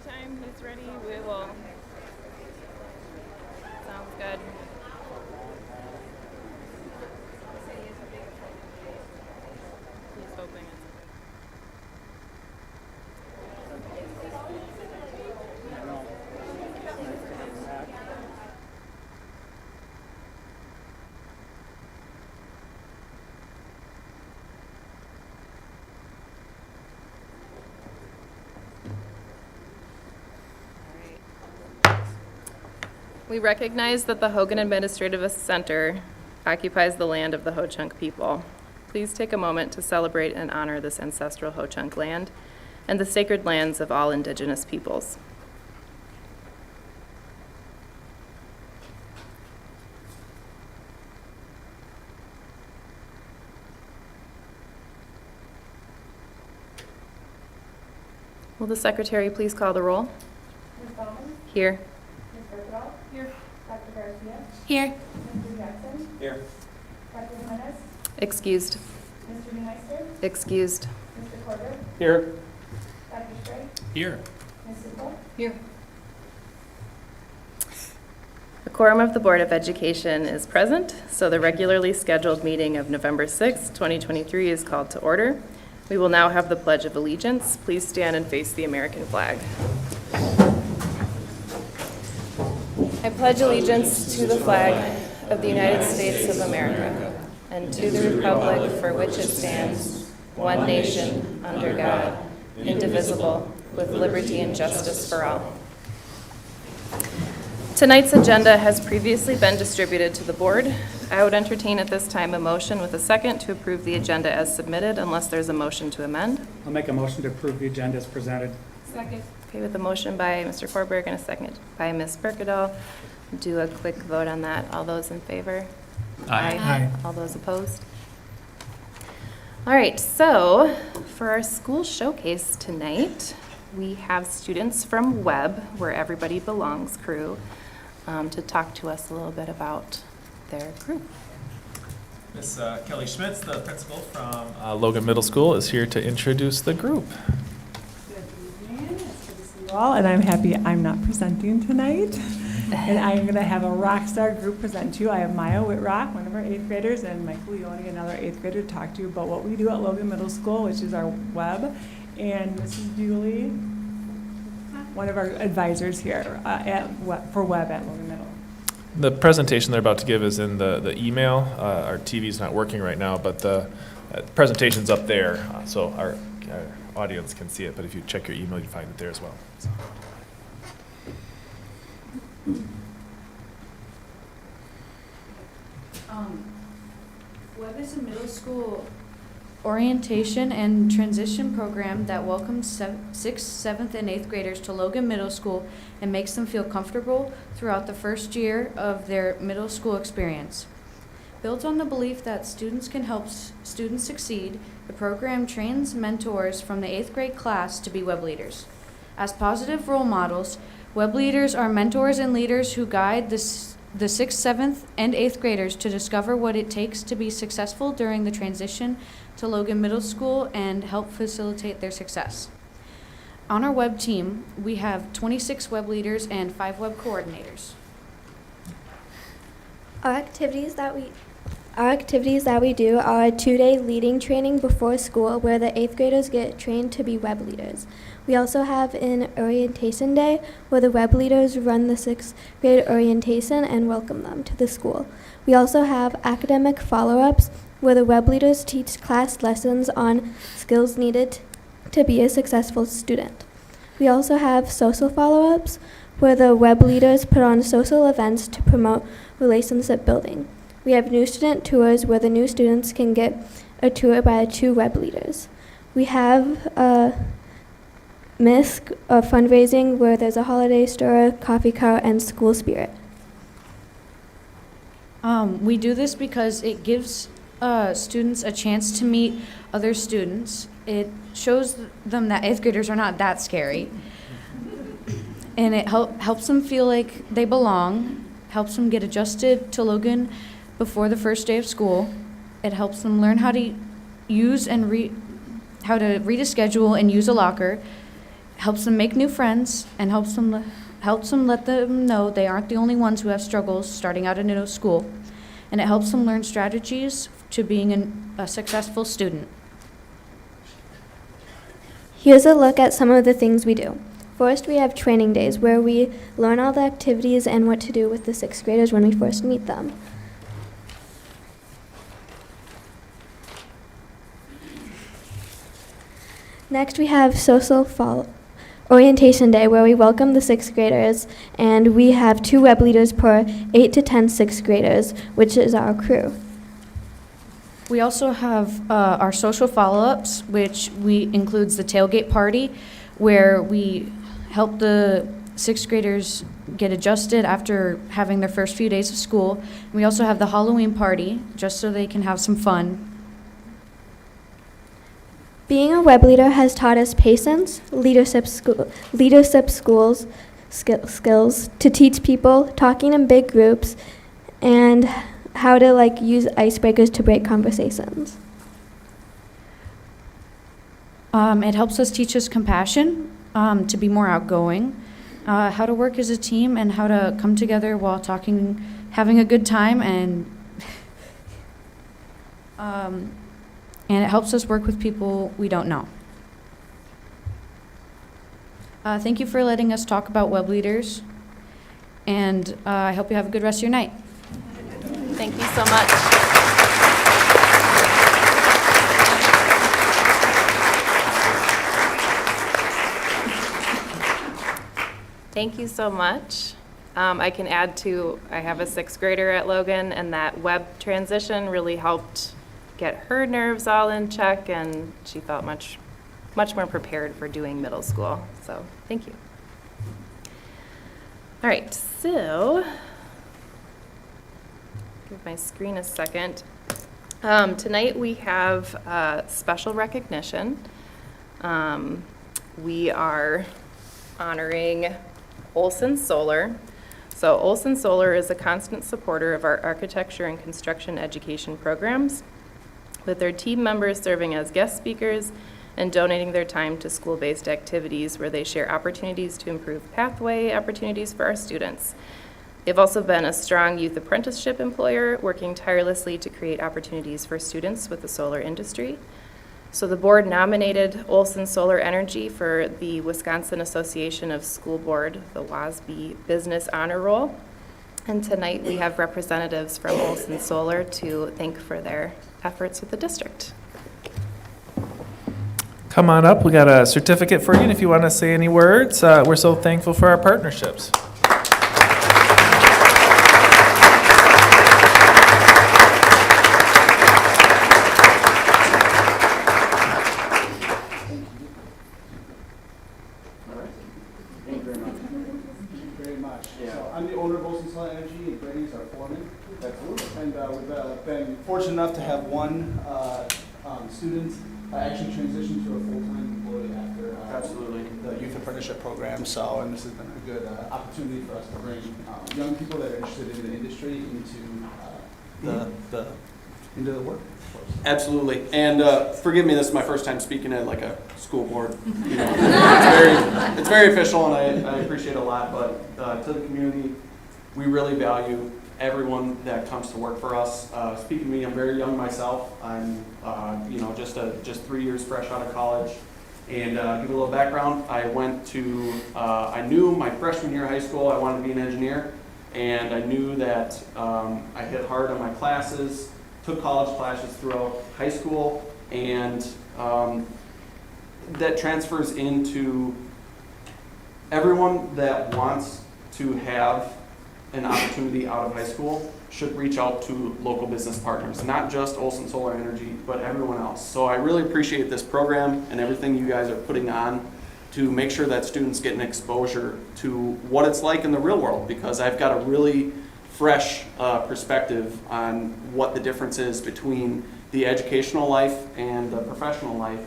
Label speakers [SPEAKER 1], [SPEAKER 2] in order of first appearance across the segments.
[SPEAKER 1] anytime he's ready, we will. Sounds good. He's hoping it's. We recognize that the Hogan Administrative Center occupies the land of the Ho-Chunk people. Please take a moment to celebrate and honor this ancestral Ho-Chunk land and the sacred lands of all Indigenous peoples. Will the secretary please call the roll?
[SPEAKER 2] Ms. Bowman?
[SPEAKER 1] Here.
[SPEAKER 2] Ms. Bergdahl? Here. Dr. Garcia?
[SPEAKER 3] Here.
[SPEAKER 2] Mr. Jackson?
[SPEAKER 4] Here.
[SPEAKER 2] Dr. Jimenez?
[SPEAKER 1] Excused.
[SPEAKER 2] Mr. Neumeister?
[SPEAKER 1] Excused.
[SPEAKER 2] Mr. Corbett?
[SPEAKER 4] Here.
[SPEAKER 2] Dr. Strait?
[SPEAKER 4] Here.
[SPEAKER 2] Ms. Sippel?
[SPEAKER 3] Here.
[SPEAKER 1] The quorum of the Board of Education is present, so the regularly scheduled meeting of November 6, 2023 is called to order. We will now have the Pledge of Allegiance. Please stand and face the American flag. I pledge allegiance to the flag of the United States of America and to the republic for which it stands, one nation, under God, indivisible, with liberty and justice for all. Tonight's agenda has previously been distributed to the board. I would entertain at this time a motion with a second to approve the agenda as submitted unless there's a motion to amend.
[SPEAKER 4] I'll make a motion to approve the agenda as presented.
[SPEAKER 3] Second.
[SPEAKER 1] Okay, with a motion by Mr. Korberg and a second by Ms. Berkedahl. Do a quick vote on that. All those in favor?
[SPEAKER 4] Aye. Aye.
[SPEAKER 1] All those opposed? All right, so for our school showcase tonight, we have students from Webb, Where Everybody Belongs crew, to talk to us a little bit about their group.
[SPEAKER 5] Miss Kelly Schmitz, the principal from Logan Middle School, is here to introduce the group.
[SPEAKER 6] Good evening. It's good to see you all, and I'm happy I'm not presenting tonight. And I'm going to have a rock star group present to you. I have Maya Whitrock, one of our 8th graders, and Michael Leone, another 8th grader, to talk to you about what we do at Logan Middle School, which is our web. And Mrs. Dooley, one of our advisors here for web at Logan Middle.
[SPEAKER 5] The presentation they're about to give is in the email. Our TV's not working right now, but the presentation's up there, so our audience can see it. But if you check your email, you find it there as well. So.
[SPEAKER 3] Web is a middle school orientation and transition program that welcomes 6th, 7th, and 8th graders to Logan Middle School and makes them feel comfortable throughout the first year of their middle school experience. Built on the belief that students can help students succeed, the program trains mentors from the 8th grade class to be web leaders. As positive role models, web leaders are mentors and leaders who guide the 6th, 7th, and 8th graders to discover what it takes to be successful during the transition to Logan Middle School and help facilitate their success. On our web team, we have 26 web leaders and 5 web coordinators.
[SPEAKER 7] Our activities that we do are a 2-day leading training before school where the 8th graders get trained to be web leaders. We also have an orientation day where the web leaders run the 6th grade orientation and welcome them to the school. We also have academic follow-ups where the web leaders teach class lessons on skills needed to be a successful student. We also have social follow-ups where the web leaders put on social events to promote relationship building. We have new student tours where the new students can get a tour by 2 web leaders. We have MISC, fundraising, where there's a holiday store, coffee cart, and school spirit.
[SPEAKER 3] We do this because it gives students a chance to meet other students. It shows them that 8th graders are not that scary. And it helps them feel like they belong, helps them get adjusted to Logan before the first day of school. It helps them learn how to use and how to read a schedule and use a locker. helps them make new friends, and helps them let them know they aren't the only ones who have struggles starting out in middle school. And it helps them learn strategies to being a successful student.
[SPEAKER 7] Here's a look at some of the things we do. First, we have training days where we learn all the activities and what to do with the 6th graders when we first meet them. Next, we have orientation day where we welcome the 6th graders, and we have 2 web leaders per 8 to 10 6th graders, which is our crew.
[SPEAKER 3] We also have our social follow-ups, which includes the tailgate party, where we help the 6th graders get adjusted after having their first few days of school. And we also have the Halloween party, just so they can have some fun.
[SPEAKER 7] Being a web leader has taught us patience, leadership skills to teach people, talking in big groups, and how to use icebreakers to break conversations.
[SPEAKER 3] It helps us teach us compassion, to be more outgoing, how to work as a team, and how to come together while talking, having a good time, and it helps us work with people we don't know. Thank you for letting us talk about web leaders, and I hope you have a good rest of your night.
[SPEAKER 1] Thank you so much. Thank you so much. I can add to, I have a 6th grader at Logan, and that web transition really helped get her nerves all in check, and she felt much more prepared for doing middle school. So thank you. All right, so give my screen a second. Tonight we have special recognition. We are honoring Olson Solar. So Olson Solar is a constant supporter of our architecture and construction education programs, with their team members serving as guest speakers and donating their time to school-based activities where they share opportunities to improve pathway opportunities for our students. They've also been a strong youth apprenticeship employer, working tirelessly to create opportunities for students with the solar industry. So the board nominated Olson Solar Energy for the Wisconsin Association of School Board, the WASB Business Honor Roll. And tonight we have representatives from Olson Solar to thank for their efforts with the district.
[SPEAKER 5] Come on up. We got a certificate for you, and if you want to say any words, we're so thankful for our partnerships.
[SPEAKER 8] I'm the owner of Olson Solar Energy, and Brady's our foreman. And we've been fortunate enough to have one student actually transition to a full-time employee after absolutely the youth apprenticeship program. So, and this has been a good opportunity for us to bring young people that are interested in the industry into the workforce.
[SPEAKER 9] Absolutely, and forgive me, this is my first time speaking at like a school board. You know, it's very official, and I appreciate it a lot. But to the community, we really value everyone that comes to work for us. Speaking to me, I'm very young myself. I'm just 3 years fresh out of college. And give a little background, I knew my freshman year of high school I wanted to be an engineer, and I knew that I hit hard on my classes, took college classes throughout high school, and that transfers into everyone that wants to have an opportunity out of high school should reach out to local business partners, not just Olson Solar Energy, but everyone else. So I really appreciate this program and everything you guys are putting on to make sure that students get an exposure to what it's like in the real world, because I've got a really fresh perspective on what the difference is between the educational life and the professional life.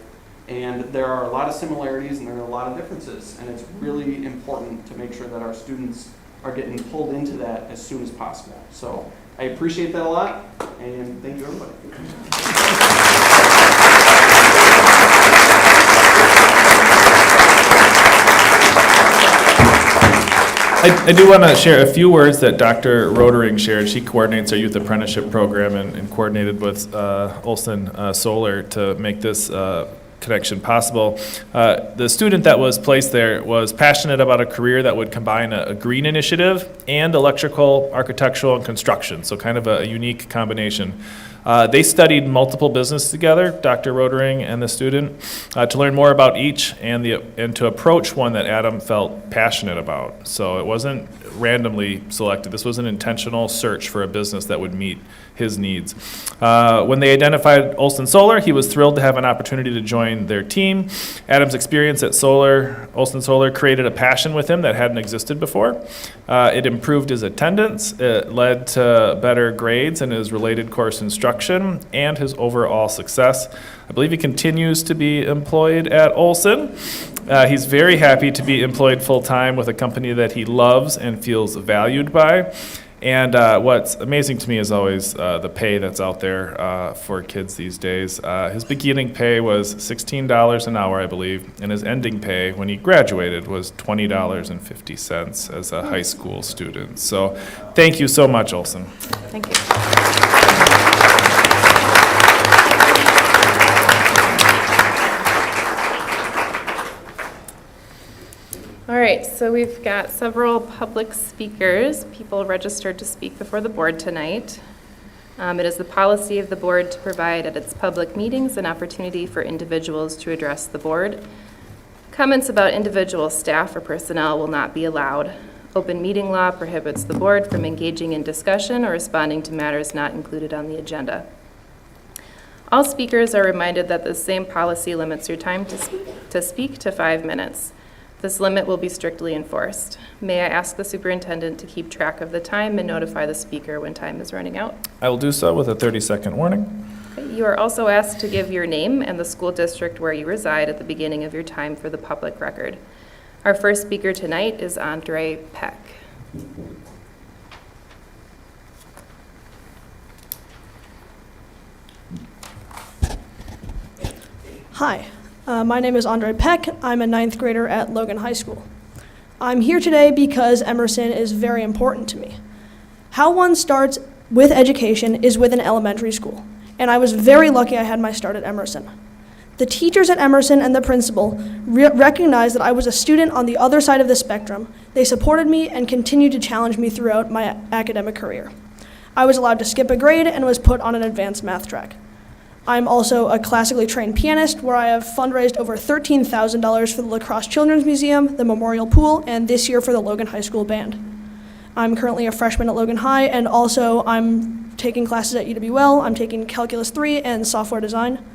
[SPEAKER 9] And there are a lot of similarities and there are a lot of differences, and it's really important to make sure that our students are getting pulled into that as soon as possible. So I appreciate that a lot, and thank you, everybody.
[SPEAKER 5] I do want to share a few words that Dr. Rodering shared. She coordinates our youth apprenticeship program and coordinated with Olson Solar to make this connection possible. The student that was placed there was passionate about a career that would combine a green initiative and electrical, architectural, and construction, so kind of a unique combination. They studied multiple businesses together, Dr. Rodering and the student, to learn more about each and to approach one that Adam felt passionate about. So it wasn't randomly selected. This was an intentional search for a business that would meet his needs. When they identified Olson Solar, he was thrilled to have an opportunity to join their team. Adam's experience at Olson Solar created a passion with him that hadn't existed before. It improved his attendance, it led to better grades in his related course instruction, and his overall success. I believe he continues to be employed at Olson. He's very happy to be employed full-time with a company that he loves and feels valued by. And what's amazing to me is always the pay that's out there for kids these days. His beginning pay was $16 an hour, I believe, and his ending pay when he graduated was $20.50 as a high school student. So thank you so much, Olson.
[SPEAKER 1] Thank you. All right, so we've got several public speakers, people registered to speak before the board tonight. It is the policy of the board to provide at its public meetings an opportunity for individuals to address the board. Comments about individual staff or personnel will not be allowed. Open meeting law prohibits the board from engaging in discussion or responding to matters not included on the agenda. All speakers are reminded that the same policy limits your time to speak to 5 minutes. This limit will be strictly enforced. May I ask the superintendent to keep track of the time and notify the speaker when time is running out?
[SPEAKER 5] I will do so with a 30-second warning.
[SPEAKER 1] You are also asked to give your name and the school district where you reside at the beginning of your time for the public record. Our first speaker tonight is Andre Peck.
[SPEAKER 10] Hi, my name is Andre Peck. I'm a 9th grader at Logan High School. I'm here today because Emerson is very important to me. How one starts with education is with an elementary school, and I was very lucky I had my start at Emerson. The teachers at Emerson and the principal recognized that I was a student on the other side of the spectrum. They supported me and continued to challenge me throughout my academic career. I was allowed to skip a grade and was put on an advanced math track. I'm also a classically trained pianist where I have fundraised over $13,000 for the La Crosse Children's Museum, the Memorial Pool, and this year for the Logan High School Band. I'm currently a freshman at Logan High, and also I'm taking classes at UWL. I'm taking Calculus 3 and Software Design.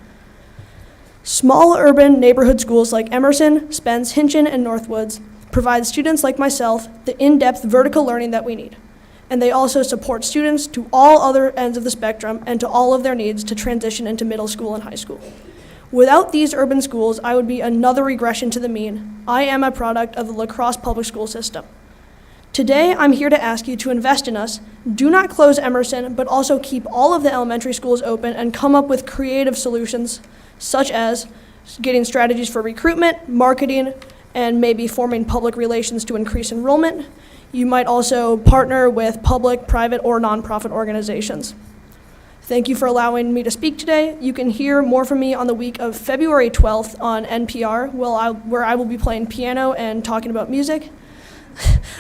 [SPEAKER 10] Small urban neighborhood schools like Emerson, Spence, Hinchin, and Northwoods provide students like myself the in-depth vertical learning that we need. And they also support students to all other ends of the spectrum and to all of their needs to transition into middle school and high school. Without these urban schools, I would be another regression to the mean. I am a product of the La Crosse public school system. Today, I'm here to ask you to invest in us. Do not close Emerson, but also keep all of the elementary schools open and come up with creative solutions, such as getting strategies for recruitment, marketing, and maybe forming public relations to increase enrollment. You might also partner with public, private, or nonprofit organizations. Thank you for allowing me to speak today. You can hear more from me on the week of February 12th on NPR, where I will be playing piano and talking about music.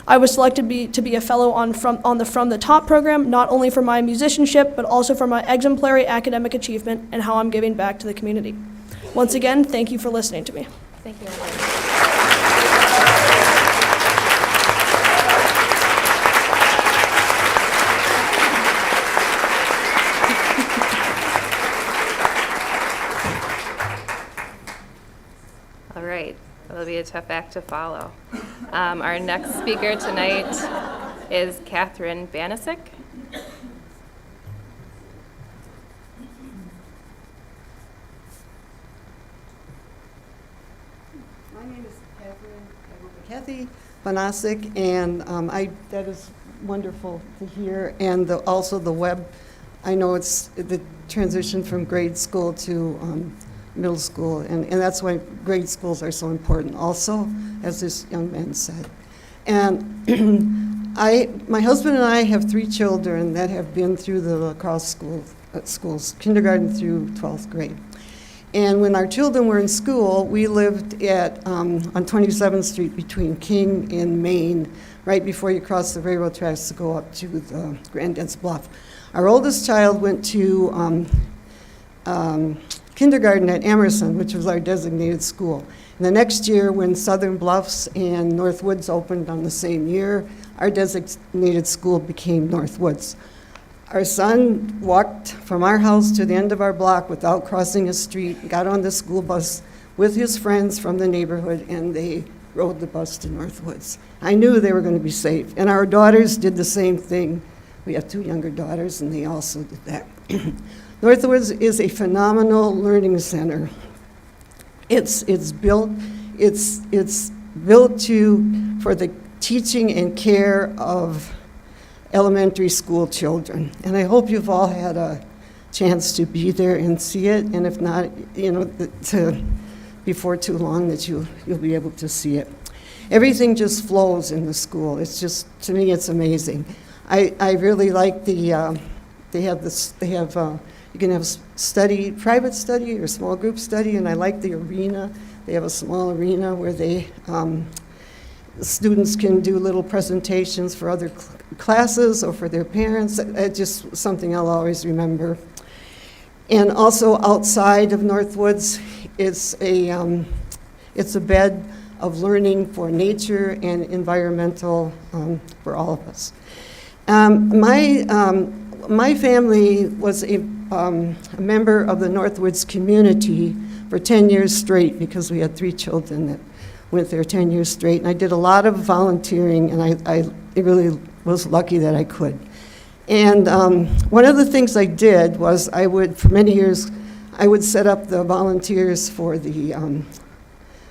[SPEAKER 10] I was selected to be a fellow on the From the Top program, not only for my musicianship, but also for my exemplary academic achievement and how I'm giving back to the community. Once again, thank you for listening to me.
[SPEAKER 1] Thank you. All right, that'll be a tough act to follow. Our next speaker tonight is Katherine Biss.
[SPEAKER 11] My name is Kathy Biss, and that is wonderful to hear. And also the web, I know it's the transition from grade school to middle school, and that's why grade schools are so important also, as this young man said. And my husband and I have 3 children that have been through the Crosse schools, kindergarten through 12th grade. And when our children were in school, we lived on 27th Street between King and Main, right before you cross the railroad tracks to go up to the Grandad's Bluff. Our oldest child went to kindergarten at Emerson, which was our designated school. And the next year, when Southern Bluffs and Northwoods opened on the same year, our designated school became Northwoods. Our son walked from our house to the end of our block without crossing a street, got on the school bus with his friends from the neighborhood, and they rode the bus to Northwoods. I knew they were going to be safe. And our daughters did the same thing. We have 2 younger daughters, and they also did that. Northwoods is a phenomenal learning center. It's built for the teaching and care of elementary school children. And I hope you've all had a chance to be there and see it. And if not, before too long that you'll be able to see it. Everything just flows in the school. It's just, to me, it's amazing. I really like you can have private study or small group study, and I like the arena. They have a small arena where students can do little presentations for other classes or for their parents. It's just something I'll always remember. And also outside of Northwoods, it's a bed of learning for nature and environmental for all of us. My family was a member of the Northwoods community for 10 years straight because we had 3 children that went there 10 years straight. And I did a lot of volunteering, and I really was lucky that I could. And one of the things I did was for many years, I would set up the volunteers for the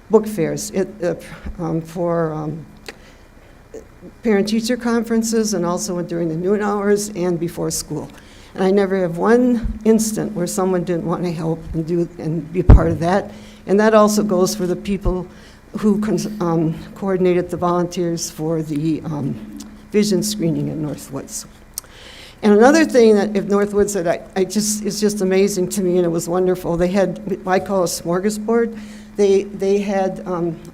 [SPEAKER 11] book fairs for parent-teacher conferences, and also during the noon hours and before school. And I never have one instant where someone didn't want to help and be part of that. And that also goes for the people who coordinated the volunteers for the vision screening at Northwoods. And another thing that at Northwoods that it's just amazing to me, and it was wonderful. They had what I call a smorgasbord. They had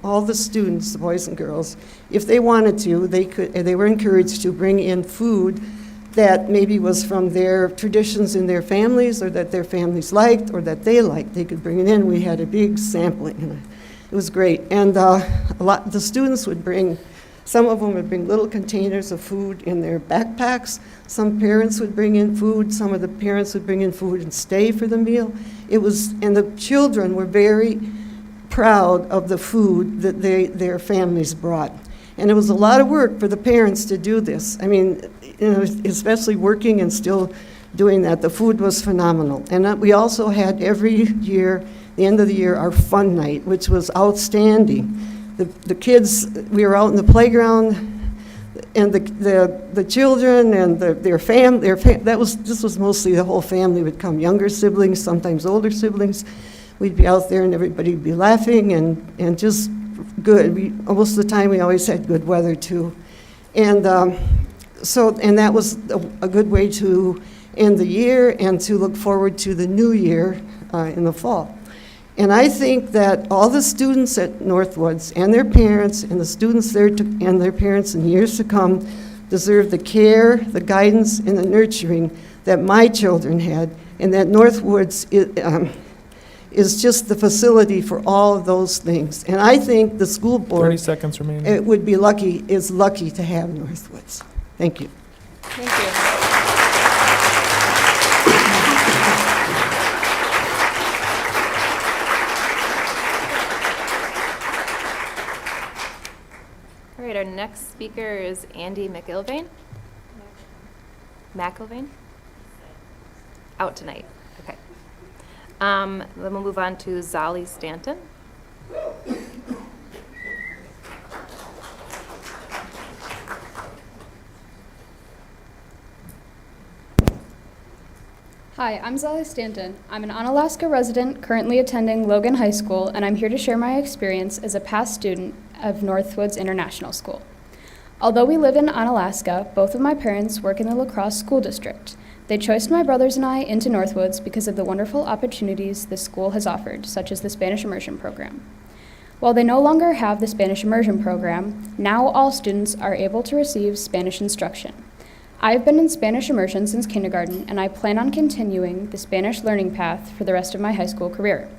[SPEAKER 11] all the students, the boys and girls, if they wanted to, they were encouraged to bring in food that maybe was from their traditions in their families, or that their families liked, or that they liked. They could bring it in. We had a big sampling, and it was great. And the students would bring. Some of them would bring little containers of food in their backpacks. Some parents would bring in food. Some of the parents would bring in food and stay for the meal. And the children were very proud of the food that their families brought. And it was a lot of work for the parents to do this. I mean, especially working and still doing that. The food was phenomenal. And we also had every year, the end of the year, our fun night, which was outstanding. The kids, we were out in the playground, and the children and their family, this was mostly the whole family would come, younger siblings, sometimes older siblings. We'd be out there and everybody would be laughing and just good. Most of the time we always had good weather too. And that was a good way to end the year and to look forward to the new year in the fall. And I think that all the students at Northwoods and their parents and the students there and their parents in years to come deserve the care, the guidance, and the nurturing that my children had, and that Northwoods is just the facility for all of those things. And I think the school board
[SPEAKER 5] 30 seconds remaining.
[SPEAKER 11] is lucky to have Northwoods. Thank you.
[SPEAKER 1] Thank you. All right, our next speaker is Andy McIlvain. McIlvain? Out tonight. Okay. Then we'll move on to Zali Stanton.
[SPEAKER 12] Hi, I'm Zali Stanton. I'm an Onalaska resident currently attending Logan High School, and I'm here to share my experience as a past student of Northwoods International School. Although we live in Onalaska, both of my parents work in the La Crosse School District. They choiced my brothers and I into Northwoods because of the wonderful opportunities the school has offered, such as the Spanish Immersion Program. While they no longer have the Spanish Immersion Program, now all students are able to receive Spanish instruction. I've been in Spanish immersion since kindergarten, and I plan on continuing the Spanish learning path for the rest of my high school career.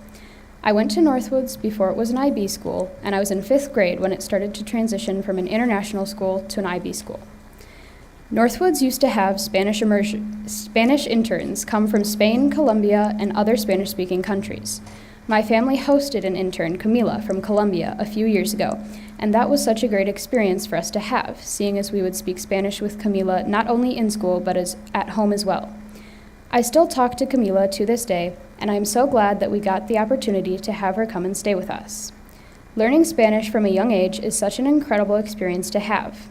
[SPEAKER 12] I went to Northwoods before it was an IB school, and I was in 5th grade when it started to transition from an international school to an IB school. Northwoods used to have Spanish interns come from Spain, Colombia, and other Spanish-speaking countries. My family hosted an intern, Camila, from Colombia a few years ago, and that was such a great experience for us to have, seeing as we would speak Spanish with Camila not only in school but at home as well. I still talk to Camila to this day, and I'm so glad that we got the opportunity to have her come and stay with us. Learning Spanish from a young age is such an incredible experience to have.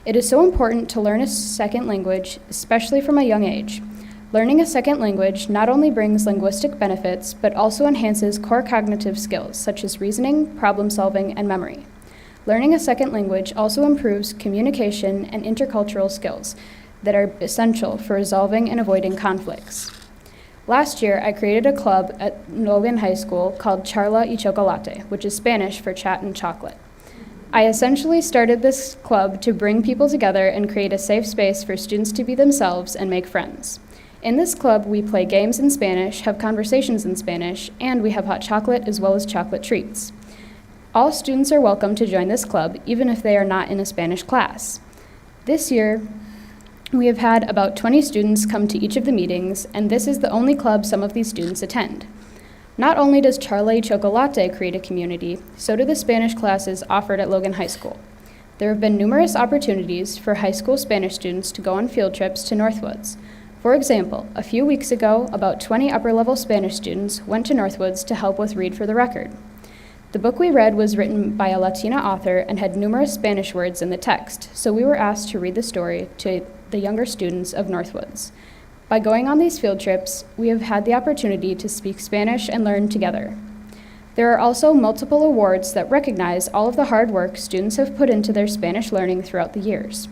[SPEAKER 12] It is so important to learn a second language, especially from a young age. Learning a second language not only brings linguistic benefits, but also enhances core cognitive skills such as reasoning, problem solving, and memory. Learning a second language also improves communication and intercultural skills that are essential for resolving and avoiding conflicts. Last year, I created a club at Logan High School called Charla y Chocolate, which is Spanish for chat and chocolate. I essentially started this club to bring people together and create a safe space for students to be themselves and make friends. In this club, we play games in Spanish, have conversations in Spanish, and we have hot chocolate as well as chocolate treats. All students are welcome to join this club, even if they are not in a Spanish class. This year, we have had about 20 students come to each of the meetings, and this is the only club some of these students attend. Not only does Charla y Chocolate create a community, so do the Spanish classes offered at Logan High School. There have been numerous opportunities for high school Spanish students to go on field trips to Northwoods. For example, a few weeks ago, about 20 upper-level Spanish students went to Northwoods to help with Read for the Record. The book we read was written by a Latina author and had numerous Spanish words in the text, so we were asked to read the story to the younger students of Northwoods. By going on these field trips, we have had the opportunity to speak Spanish and learn together. There are also multiple awards that recognize all of the hard work students have put into their Spanish learning throughout the years.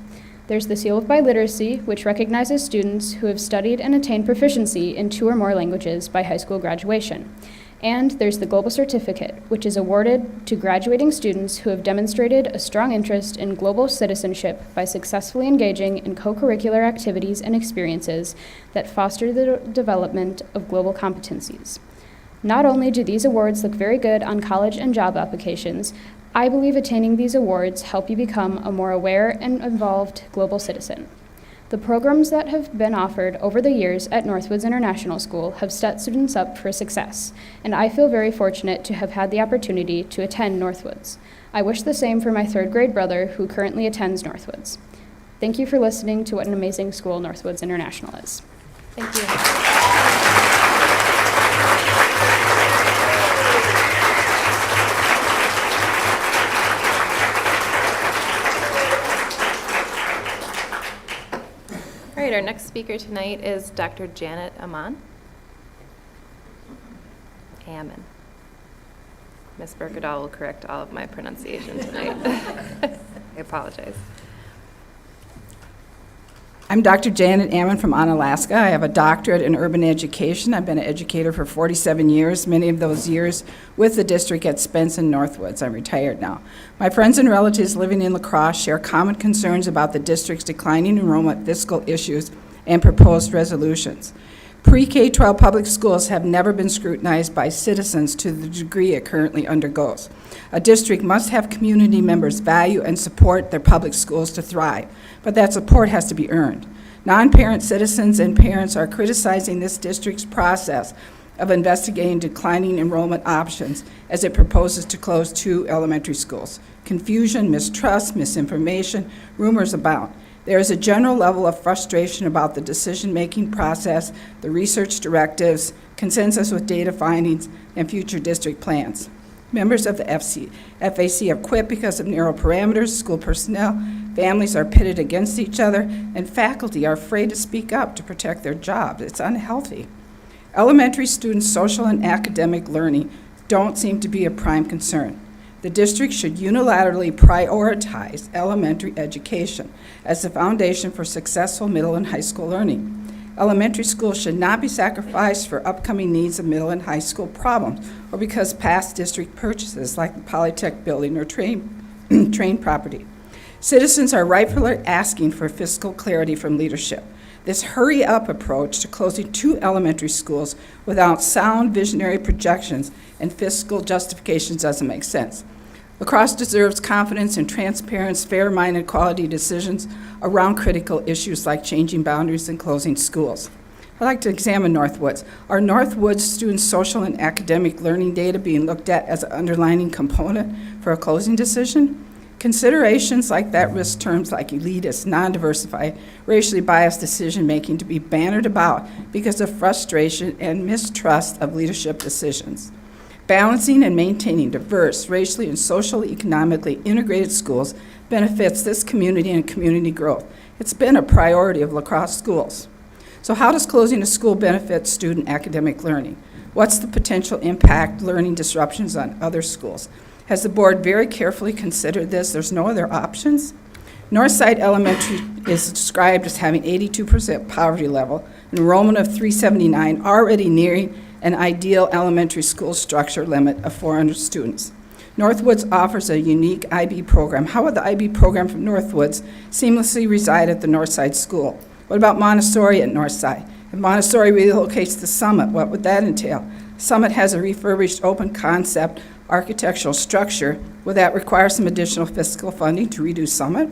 [SPEAKER 12] There's the Seal of Biliteracy, which recognizes students who have studied and attained proficiency in 2 or more languages by high school graduation. And there's the Global Certificate, which is awarded to graduating students who have demonstrated a strong interest in global citizenship by successfully engaging in co-curricular activities and experiences that foster the development of global competencies. Not only do these awards look very good on college and job applications, I believe attaining these awards help you become a more aware and involved global citizen. The programs that have been offered over the years at Northwoods International School have set students up for success, and I feel very fortunate to have had the opportunity to attend Northwoods. I wish the same for my 3rd grade brother who currently attends Northwoods. Thank you for listening to what an amazing school Northwoods International is.
[SPEAKER 1] Thank you. All right, our next speaker tonight is Dr. Janet Ammon. Ammon. Ms. Berkedahl will correct all of my pronunciation tonight. I apologize.
[SPEAKER 13] I'm Dr. Janet Ammon from Onalaska. I have a doctorate in urban education. I've been an educator for 47 years, many of those years with the district at Spence and Northwoods. I'm retired now. My friends and relatives living in La Crosse share common concerns about the district's declining enrollment, fiscal issues, and proposed resolutions. Pre-K-12 public schools have never been scrutinized by citizens to the degree it currently undergoes. A district must have community members value and support their public schools to thrive, but that support has to be earned. Non-parent citizens and parents are criticizing this district's process of investigating declining enrollment options as it proposes to close 2 elementary schools. Confusion, mistrust, misinformation, rumors abound. There is a general level of frustration about the decision-making process, the research directives, consensus with data findings, and future district plans. Members of the FAC have quit because of narrow parameters, school personnel, families are pitted against each other, and faculty are afraid to speak up to protect their jobs. It's unhealthy. Elementary students' social and academic learning don't seem to be a prime concern. The district should unilaterally prioritize elementary education as the foundation for successful middle and high school learning. Elementary schools should not be sacrificed for upcoming needs of middle and high school problems or because past district purchases like the Polytech building or train property. Citizens are rightfully asking for fiscal clarity from leadership. This hurry-up approach to closing 2 elementary schools without sound visionary projections and fiscal justifications doesn't make sense. La Crosse deserves confidence in transparent, fair-minded quality decisions around critical issues like changing boundaries and closing schools. I'd like to examine Northwoods. Are Northwoods students' social and academic learning data being looked at as an underlining component for a closing decision? Considerations like that risk terms like elitist, non-diversified, racially biased decision-making to be bannered about because of frustration and mistrust of leadership decisions. Balancing and maintaining diverse, racially and socially economically integrated schools benefits this community and community growth. It's been a priority of La Crosse schools. So how does closing a school benefit student academic learning? What's the potential impact learning disruptions on other schools? Has the board very carefully considered this? There's no other options. Northside Elementary is described as having 82% poverty level, enrollment of 379, already nearing an ideal elementary school structure limit of 400 students. Northwoods offers a unique IB program. How would the IB program from Northwoods seamlessly reside at the Northside School? What about Montessori at Northside? If Montessori relocates to Summit, what would that entail? Summit has a refurbished open concept architectural structure. Would that require some additional fiscal funding to redo Summit?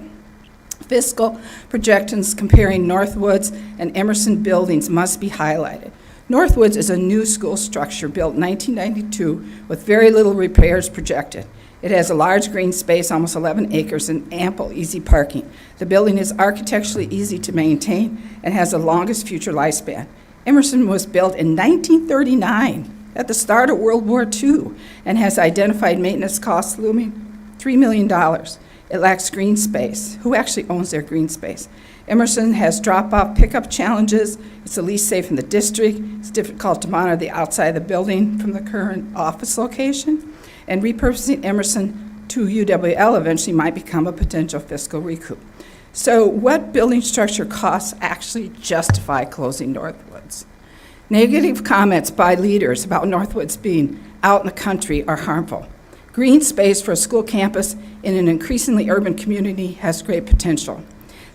[SPEAKER 13] Fiscal projections comparing Northwoods and Emerson buildings must be highlighted. Northwoods is a new school structure built in 1992 with very little repairs projected. It has a large green space, almost 11 acres, and ample easy parking. The building is architecturally easy to maintain and has the longest future lifespan. Emerson was built in 1939 at the start of World War II and has identified maintenance costs looming $3 million. It lacks green space. Who actually owns their green space? Emerson has drop-off pickup challenges. It's the least safe in the district. It's difficult to monitor the outside of the building from the current office location. And repurposing Emerson to UWL eventually might become a potential fiscal recoup. So what building structure costs actually justify closing Northwoods? Negative comments by leaders about Northwoods being out in the country are harmful. Green space for a school campus in an increasingly urban community has great potential.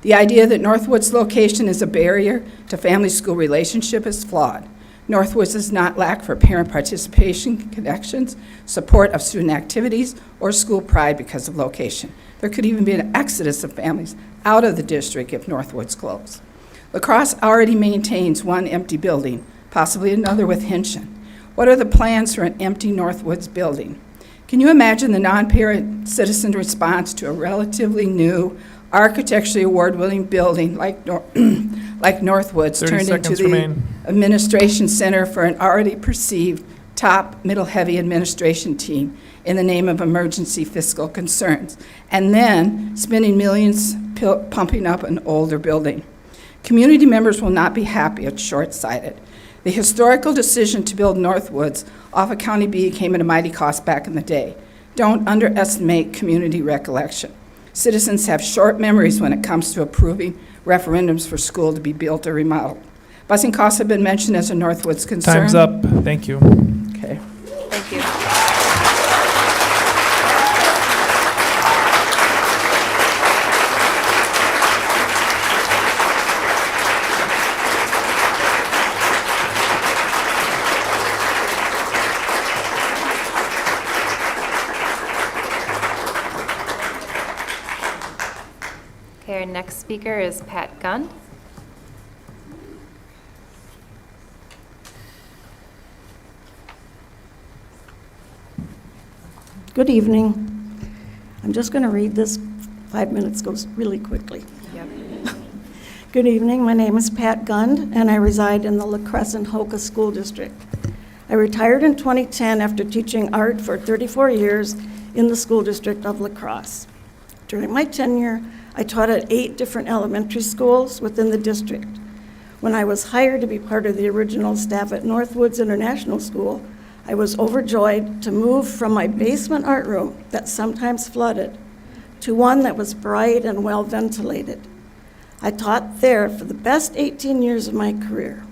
[SPEAKER 13] The idea that Northwoods' location is a barrier to family-school relationship is flawed. Northwoods does not lack for parent participation, connections, support of student activities, or school pride because of location. There could even be an exodus of families out of the district if Northwoods closed. La Crosse already maintains one empty building, possibly another with Hinshin. What are the plans for an empty Northwoods building? Can you imagine the non-parent citizen response to a relatively new, architecturally award-winning building like Northwoods turned into the administration center for an already perceived top middle-heavy administration team in the name of emergency fiscal concerns, and then spending millions pumping up an older building? Community members will not be happy. It's short-sighted. The historical decision to build Northwoods off of County B came at a mighty cost back in the day. Don't underestimate community recollection. Citizens have short memories when it comes to approving referendums for school to be built or remodeled. Busing costs have been mentioned as a Northwoods concern.
[SPEAKER 5] Time's up. Thank you.
[SPEAKER 13] Okay.
[SPEAKER 1] Thank you. Okay, our next speaker is Pat Gunn.
[SPEAKER 14] Good evening. I'm just going to read this. 5 minutes goes really quickly.
[SPEAKER 1] Yep.
[SPEAKER 14] Good evening. My name is Pat Gund, and I reside in the La Crosse and Hoka School District. I retired in 2010 after teaching art for 34 years in the school district of La Crosse. During my tenure, I taught at 8 different elementary schools within the district. When I was hired to be part of the original staff at Northwoods International School, I was overjoyed to move from my basement art room that sometimes flooded to one that was bright and well ventilated. I taught there for the best 18 years of my career.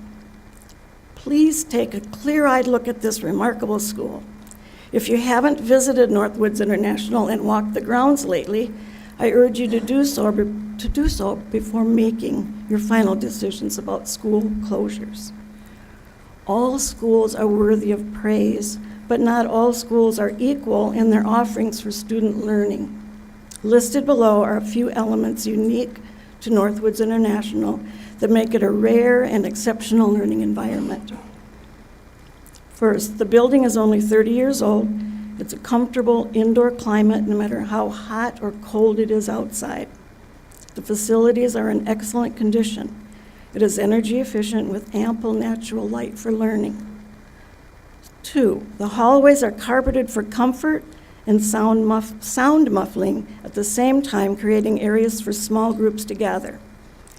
[SPEAKER 14] Please take a clear-eyed look at this remarkable school. If you haven't visited Northwoods International and walked the grounds lately, I urge you to do so before making your final decisions about school closures. All schools are worthy of praise, but not all schools are equal in their offerings for student learning. Listed below are a few elements unique to Northwoods International that make it a rare and exceptional learning environment. First, the building is only 30 years old. It's a comfortable indoor climate no matter how hot or cold it is outside. The facilities are in excellent condition. It is energy efficient with ample natural light for learning. 2, the hallways are carpeted for comfort and sound muffling at the same time, creating areas for small groups to gather.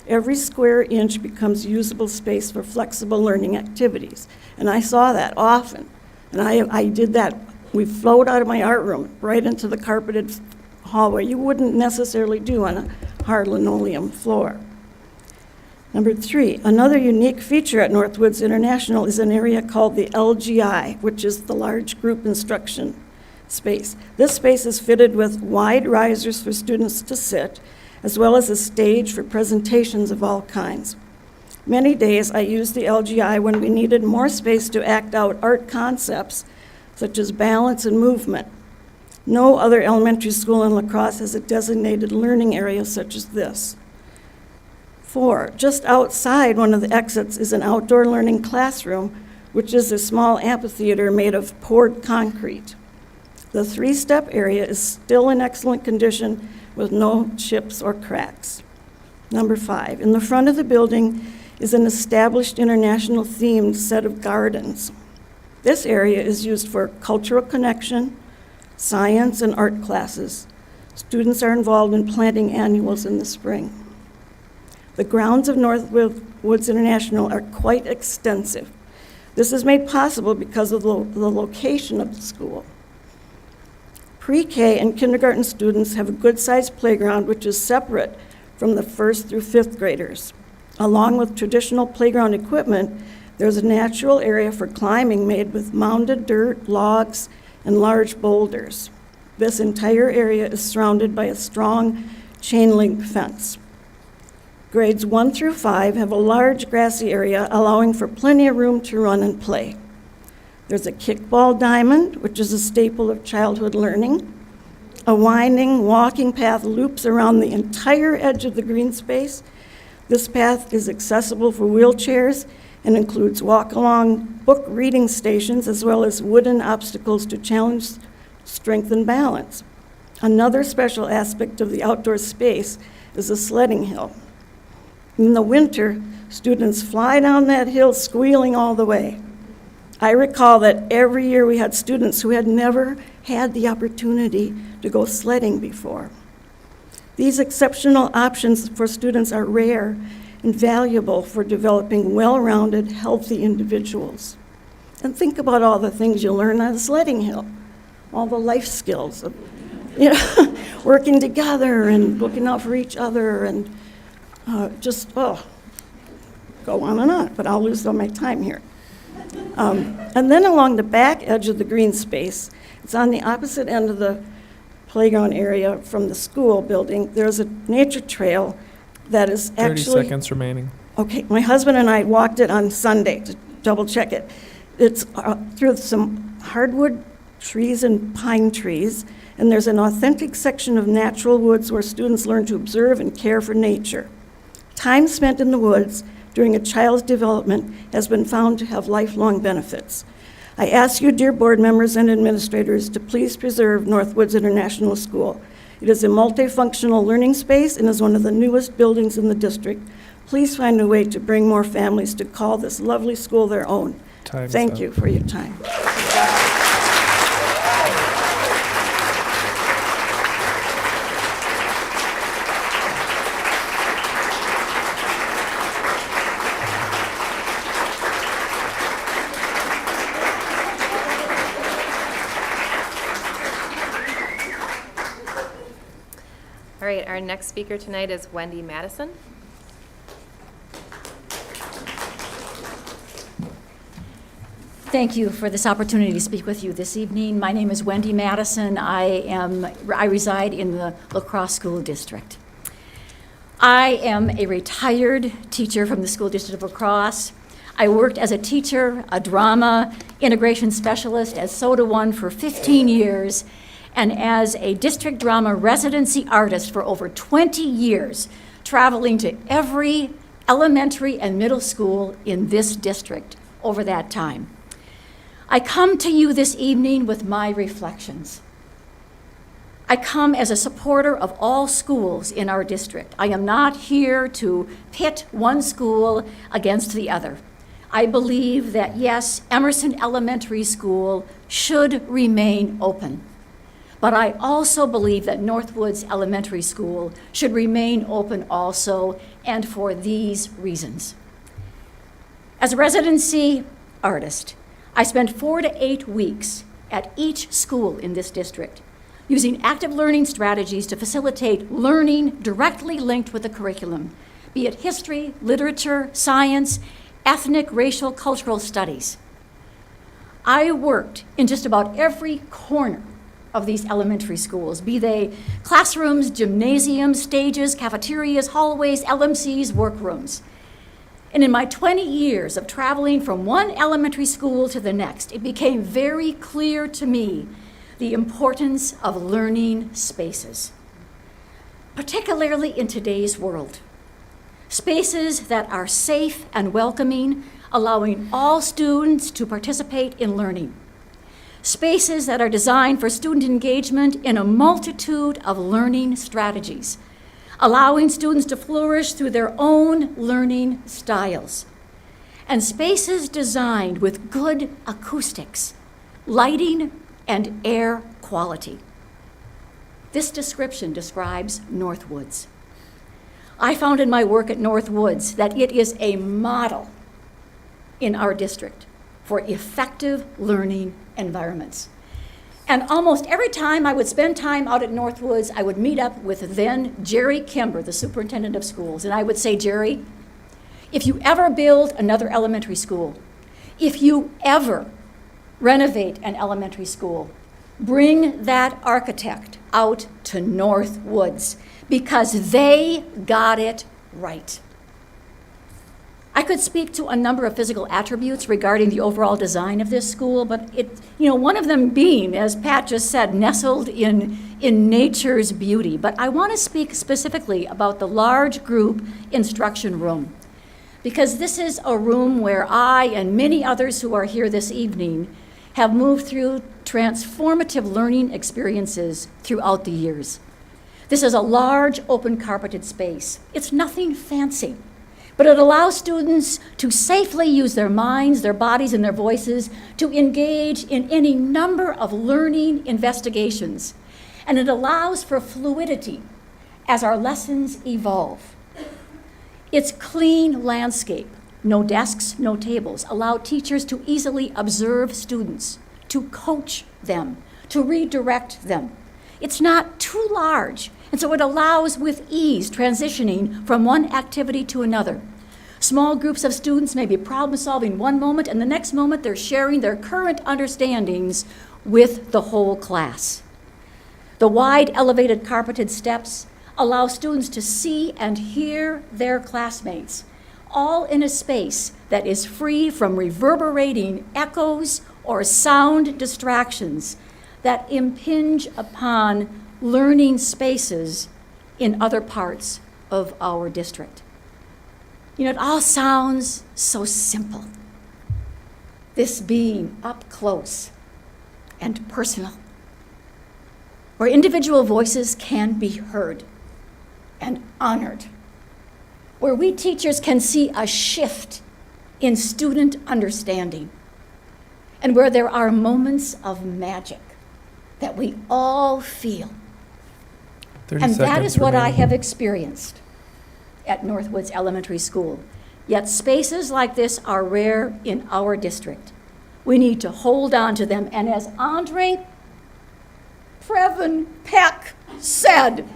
[SPEAKER 14] Every square inch becomes usable space for flexible learning activities. And I saw that often. And I did that. We flowed out of my art room right into the carpeted hallway. You wouldn't necessarily do on a hard linoleum floor. Number 3, another unique feature at Northwoods International is an area called the LGI, which is the large group instruction space. This space is fitted with wide risers for students to sit, as well as a stage for presentations of all kinds. Many days I used the LGI when we needed more space to act out art concepts, such as balance and movement. No other elementary school in La Crosse has a designated learning area such as this. 4, just outside one of the exits is an outdoor learning classroom, which is a small amphitheater made of poured concrete. The 3-step area is still in excellent condition with no chips or cracks. Number 5, in the front of the building is an established international themed set of gardens. This area is used for cultural connection, science, and art classes. Students are involved in planting annuals in the spring. The grounds of Northwoods International are quite extensive. This is made possible because of the location of the school. Pre-K and kindergarten students have a good-sized playground which is separate from the 1st through 5th graders. Along with traditional playground equipment, there's a natural area for climbing made with mounded dirt, logs, and large boulders. This entire area is surrounded by a strong chain-link fence. Grades 1 through 5 have a large grassy area allowing for plenty of room to run and play. There's a kickball diamond, which is a staple of childhood learning. A winding walking path loops around the entire edge of the green space. This path is accessible for wheelchairs and includes walk-along book reading stations as well as wooden obstacles to challenge strength and balance. Another special aspect of the outdoor space is a sledding hill. In the winter, students fly down that hill squealing all the way. I recall that every year we had students who had never had the opportunity to go sledding before. These exceptional options for students are rare and valuable for developing well-rounded, healthy individuals. And think about all the things you learn on a sledding hill, all the life skills of, working together and looking out for each other and go on and on, but I'll lose all my time here. And then along the back edge of the green space, it's on the opposite end of the playground area from the school building, there's a nature trail that is
[SPEAKER 5] 30 seconds remaining.
[SPEAKER 14] Okay, my husband and I walked it on Sunday to double check it. It's through some hardwood trees and pine trees, and there's an authentic section of natural woods where students learn to observe and care for nature. Time spent in the woods during a child's development has been found to have lifelong benefits. I ask you, dear board members and administrators, to please preserve Northwoods International School. It is a multifunctional learning space and is one of the newest buildings in the district. Please find a way to bring more families to call this lovely school their own. Thank you for your time.
[SPEAKER 1] All right, our next speaker tonight is Wendy Madison.
[SPEAKER 15] Thank you for this opportunity to speak with you this evening. My name is Wendy Madison. I reside in the La Crosse School District. I am a retired teacher from the School District of La Crosse. I worked as a teacher, a drama integration specialist at Soda One for 15 years, and as a district drama residency artist for over 20 years, traveling to every elementary and middle school in this district over that time. I come to you this evening with my reflections. I come as a supporter of all schools in our district. I am not here to pit one school against the other. I believe that, yes, Emerson Elementary School should remain open. But I also believe that Northwoods Elementary School should remain open also, and for these reasons. As a residency artist, I spent 4 to 8 weeks at each school in this district, using active learning strategies to facilitate learning directly linked with the curriculum, be it history, literature, science, ethnic, racial, cultural studies. I worked in just about every corner of these elementary schools, be they classrooms, gymnasiums, stages, cafeterias, hallways, LMCs, workrooms. And in my 20 years of traveling from one elementary school to the next, it became very clear to me the importance of learning spaces, particularly in today's world. Spaces that are safe and welcoming, allowing all students to participate in learning. Spaces that are designed for student engagement in a multitude of learning strategies, allowing students to flourish through their own learning styles. And spaces designed with good acoustics, lighting, and air quality. This description describes Northwoods. I found in my work at Northwoods that it is a model in our district for effective learning environments. And almost every time I would spend time out at Northwoods, I would meet up with then Jerry Kimber, the superintendent of schools, and I would say, Jerry, if you ever build another elementary school, if you ever renovate an elementary school, bring that architect out to Northwoods because they got it right. I could speak to a number of physical attributes regarding the overall design of this school, but one of them being, as Pat just said, nestled in nature's beauty. But I want to speak specifically about the large group instruction room, because this is a room where I and many others who are here this evening have moved through transformative learning experiences throughout the years. This is a large, open carpeted space. It's nothing fancy, but it allows students to safely use their minds, their bodies, and their voices to engage in any number of learning investigations. And it allows for fluidity as our lessons evolve. Its clean landscape, no desks, no tables, allow teachers to easily observe students, to coach them, to redirect them. It's not too large, and so it allows with ease transitioning from one activity to another. Small groups of students may be problem solving one moment, and the next moment they're sharing their current understandings with the whole class. The wide elevated carpeted steps allow students to see and hear their classmates, all in a space that is free from reverberating echoes or sound distractions that impinge upon learning spaces in other parts of our district. It all sounds so simple. This being up close and personal, where individual voices can be heard and honored, where we teachers can see a shift in student understanding, and where there are moments of magic that we all feel. And that is what I have experienced at Northwoods Elementary School. Yet spaces like this are rare in our district. We need to hold on to them. And as Andre Previn Peck said,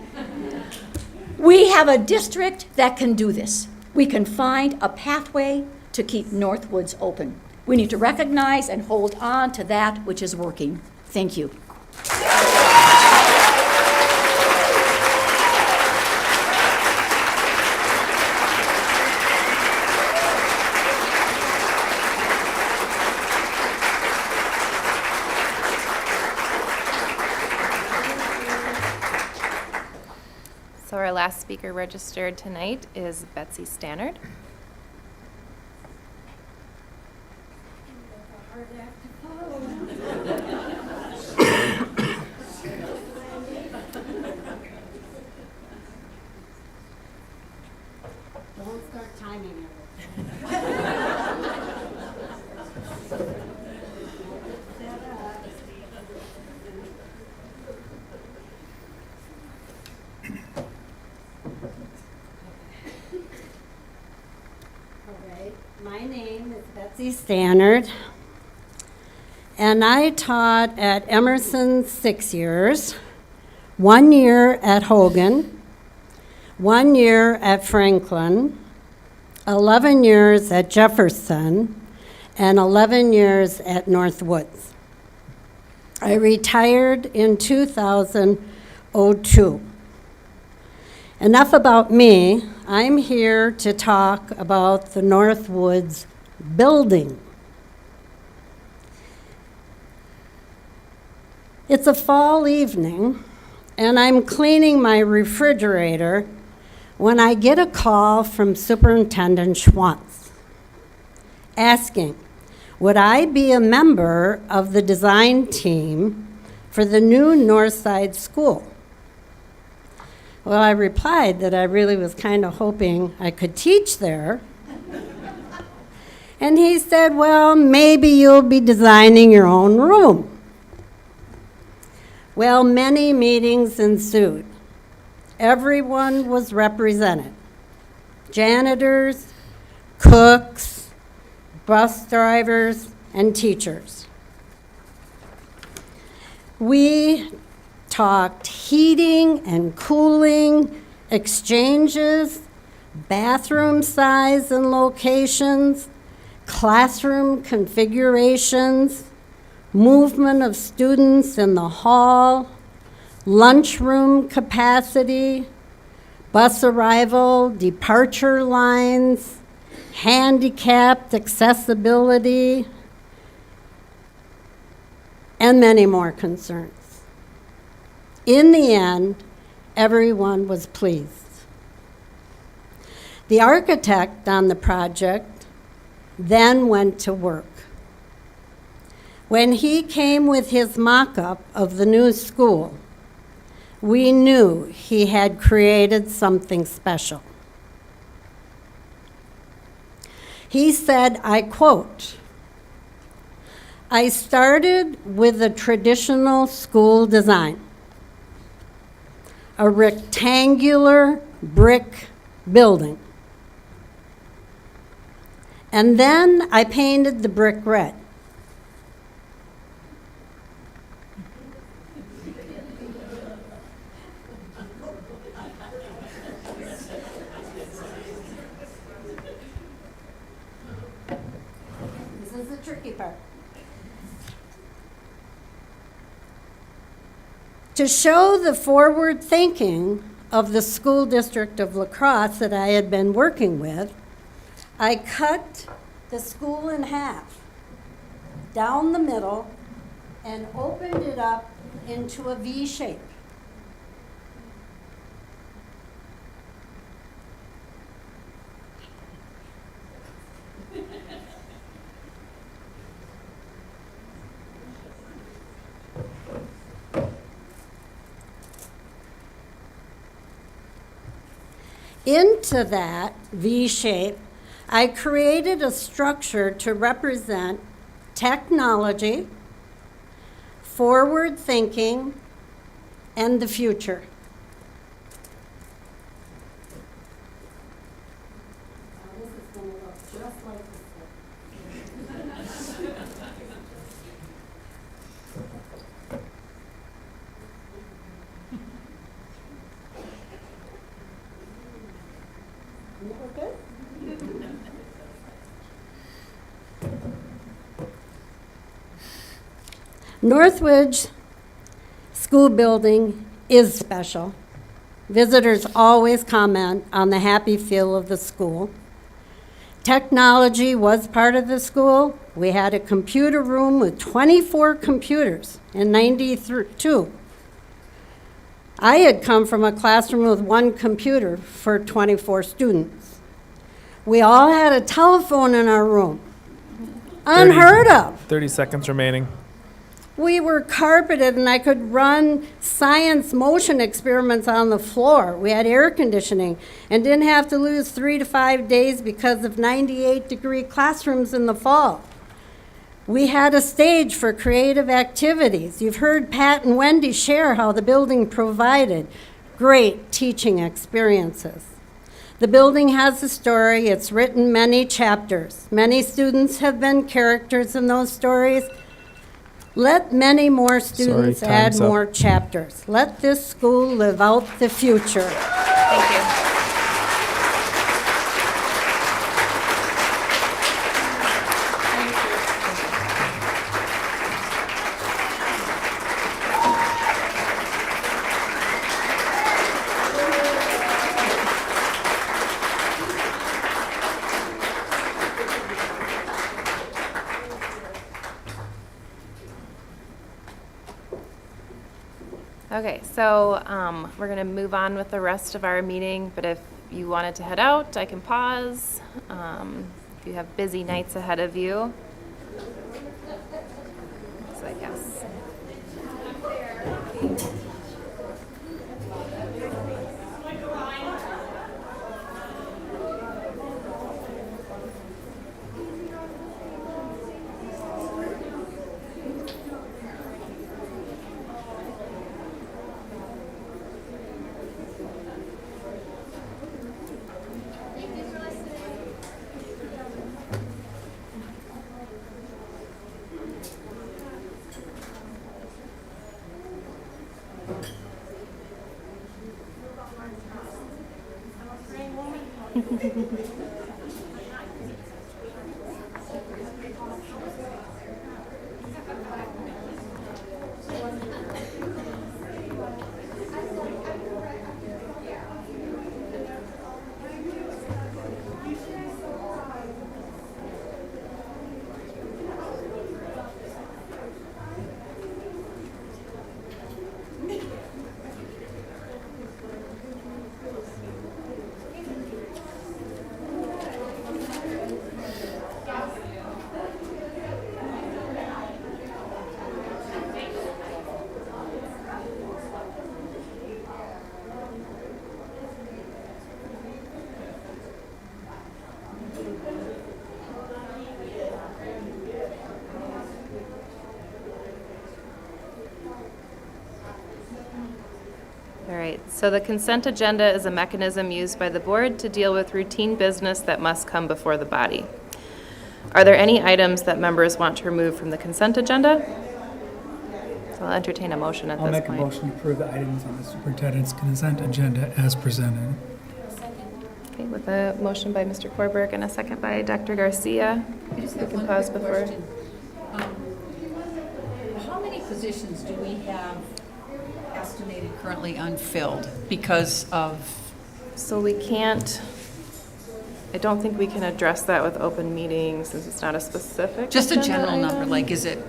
[SPEAKER 15] We have a district that can do this. We can find a pathway to keep Northwoods open. We need to recognize and hold on to that which is working. Thank you.
[SPEAKER 1] So our last speaker registered tonight is Betsy Stannard.
[SPEAKER 16] Don't start timing it. My name is Betsy Stannard, and I taught at Emerson 6 years, 1 year at Hogan, 1 year at Franklin, 11 years at Jefferson, and 11 years at Northwoods. I retired in 2002. Enough about me. I'm here to talk about the Northwoods building. It's a fall evening, and I'm cleaning my refrigerator when I get a call from Superintendent Schwantz asking, would I be a member of the design team for the new Northside School? Well, I replied that I really was kind of hoping I could teach there. And he said, well, maybe you'll be designing your own room. Well, many meetings ensued. Everyone was represented. Janitors, cooks, bus drivers, and teachers. We talked heating and cooling, exchanges, bathroom size and locations, classroom configurations, movement of students in the hall, lunchroom capacity, bus arrival, departure lines, handicapped accessibility, and many more concerns. In the end, everyone was pleased. The architect on the project then went to work. When he came with his mock-up of the new school, we knew he had created something special. He said, I quote, I started with a traditional school design, a rectangular brick building. And then I painted the brick red. This is the tricky part. To show the forward thinking of the school district of La Crosse that I had been working with, I cut the school in half, down the middle, and opened it up into a V shape. Into that V shape, I created a structure to represent technology, forward thinking, and the future. This is going to look just like this. Northridge School Building is special. Visitors always comment on the happy feel of the school. Technology was part of the school. We had a computer room with 24 computers in '92. I had come from a classroom with one computer for 24 students. We all had a telephone in our room. Unheard of.
[SPEAKER 5] 30 seconds remaining.
[SPEAKER 16] We were carpeted, and I could run science motion experiments on the floor. We had air conditioning and didn't have to lose 3 to 5 days because of 98-degree classrooms in the fall. We had a stage for creative activities. You've heard Pat and Wendy share how the building provided great teaching experiences. The building has a story. It's written many chapters. Many students have been characters in those stories. Let many more students add more chapters. Let this school live out the future.
[SPEAKER 1] Thank you. Okay, so we're going to move on with the rest of our meeting, but if you wanted to head out, I can pause. If you have busy nights ahead of you. So I guess. All right, so the consent agenda is a mechanism used by the board to deal with routine business that must come before the body. Are there any items that members want to remove from the consent agenda? So I'll entertain a motion at this point.
[SPEAKER 4] I'll make a motion to approve the items on the superintendent's consent agenda as presented.
[SPEAKER 1] Okay, with a motion by Mr. Korberg and a second by Dr. Garcia.
[SPEAKER 17] I just
[SPEAKER 1] We
[SPEAKER 17] have
[SPEAKER 1] can
[SPEAKER 17] one
[SPEAKER 1] pause
[SPEAKER 17] quick
[SPEAKER 1] before.
[SPEAKER 17] question. How many positions do we have estimated currently unfilled because of?
[SPEAKER 1] So we can't, I don't think we can address that with open meetings since it's not a specific.
[SPEAKER 17] Just a
[SPEAKER 1] agenda
[SPEAKER 17] general number,
[SPEAKER 1] item.
[SPEAKER 17] like is it,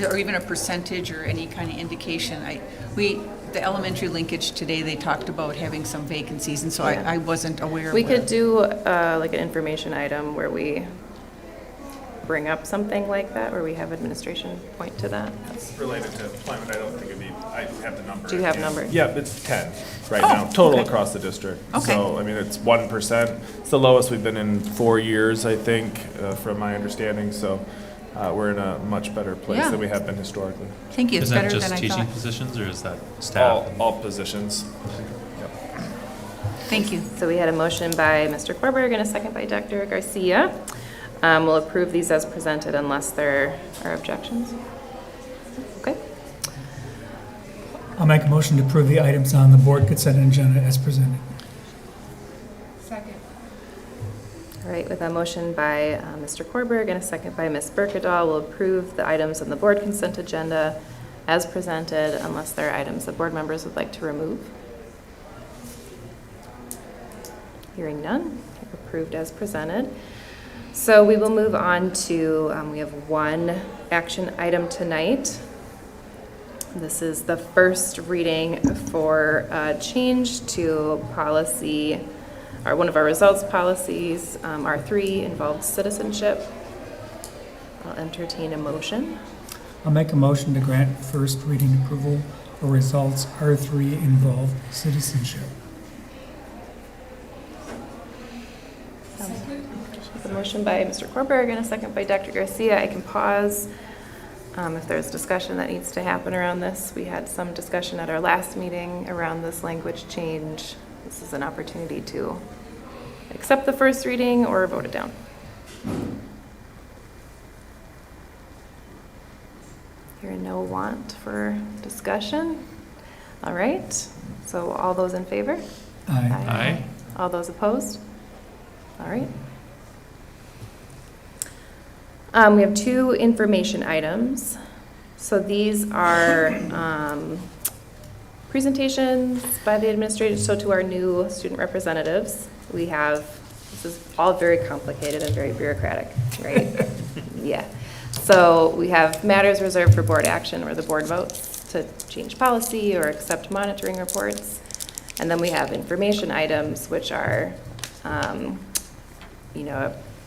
[SPEAKER 17] or even a percentage or any kind of indication? The elementary linkage today, they talked about having some vacancies, and so
[SPEAKER 1] Yeah.
[SPEAKER 17] I wasn't aware of
[SPEAKER 1] We
[SPEAKER 17] where-
[SPEAKER 1] could do like an information item where we bring up something like that, where we have administration point to that.
[SPEAKER 5] It's related to employment. I don't think it'd be, I have the number.
[SPEAKER 1] Do you have
[SPEAKER 5] Yeah.
[SPEAKER 1] numbers?
[SPEAKER 5] Yeah, it's 10 right
[SPEAKER 17] Oh,
[SPEAKER 5] now, total
[SPEAKER 17] okay.
[SPEAKER 5] across the district.
[SPEAKER 17] Okay.
[SPEAKER 5] So, I mean, it's 1%. It's the lowest we've been in 4 years, I think, from my understanding. So we're in a much better place
[SPEAKER 17] Yeah.
[SPEAKER 5] than we have been historically.
[SPEAKER 17] Thank you, it's
[SPEAKER 18] Is that
[SPEAKER 17] better than
[SPEAKER 18] just
[SPEAKER 17] I
[SPEAKER 18] teaching
[SPEAKER 17] thought.
[SPEAKER 18] positions, or is that staff?
[SPEAKER 5] All positions. Yep.
[SPEAKER 17] Thank you.
[SPEAKER 1] So we had a motion by Mr. Korberg and a second by Dr. Garcia. We'll approve these as presented unless there are objections. Okay.
[SPEAKER 4] I'll make a motion to approve the items on the board consent agenda as presented.
[SPEAKER 17] Second.
[SPEAKER 1] All right, with a motion by Mr. Korberg and a second by Ms. Berkedahl, we'll approve the items on the board consent agenda as presented unless there are items that board members would like to remove. Hearing none, approved as presented. So we will move on to, we have one action item tonight. This is the first reading for change to policy, or one of our results policies, R3, involved citizenship. I'll entertain a motion.
[SPEAKER 4] I'll make a motion to grant first reading approval for results R3 involved citizenship.
[SPEAKER 1] A motion by Mr. Korberg and a second by Dr. Garcia. I can pause if there's discussion that needs to happen around this. We had some discussion at our last meeting around this language change. This is an opportunity to accept the first reading or vote it down. Hearing no want for discussion. All right, so all those in favor?
[SPEAKER 4] Aye.
[SPEAKER 18] Aye.
[SPEAKER 1] All those opposed? All right. We have two information items. So these are presentations by the administrators. So to our new student representatives, we have, this is all very complicated and very bureaucratic, right? Yeah. So we have matters reserved for board action where the board votes to change policy or accept monitoring reports. And then we have information items, which are,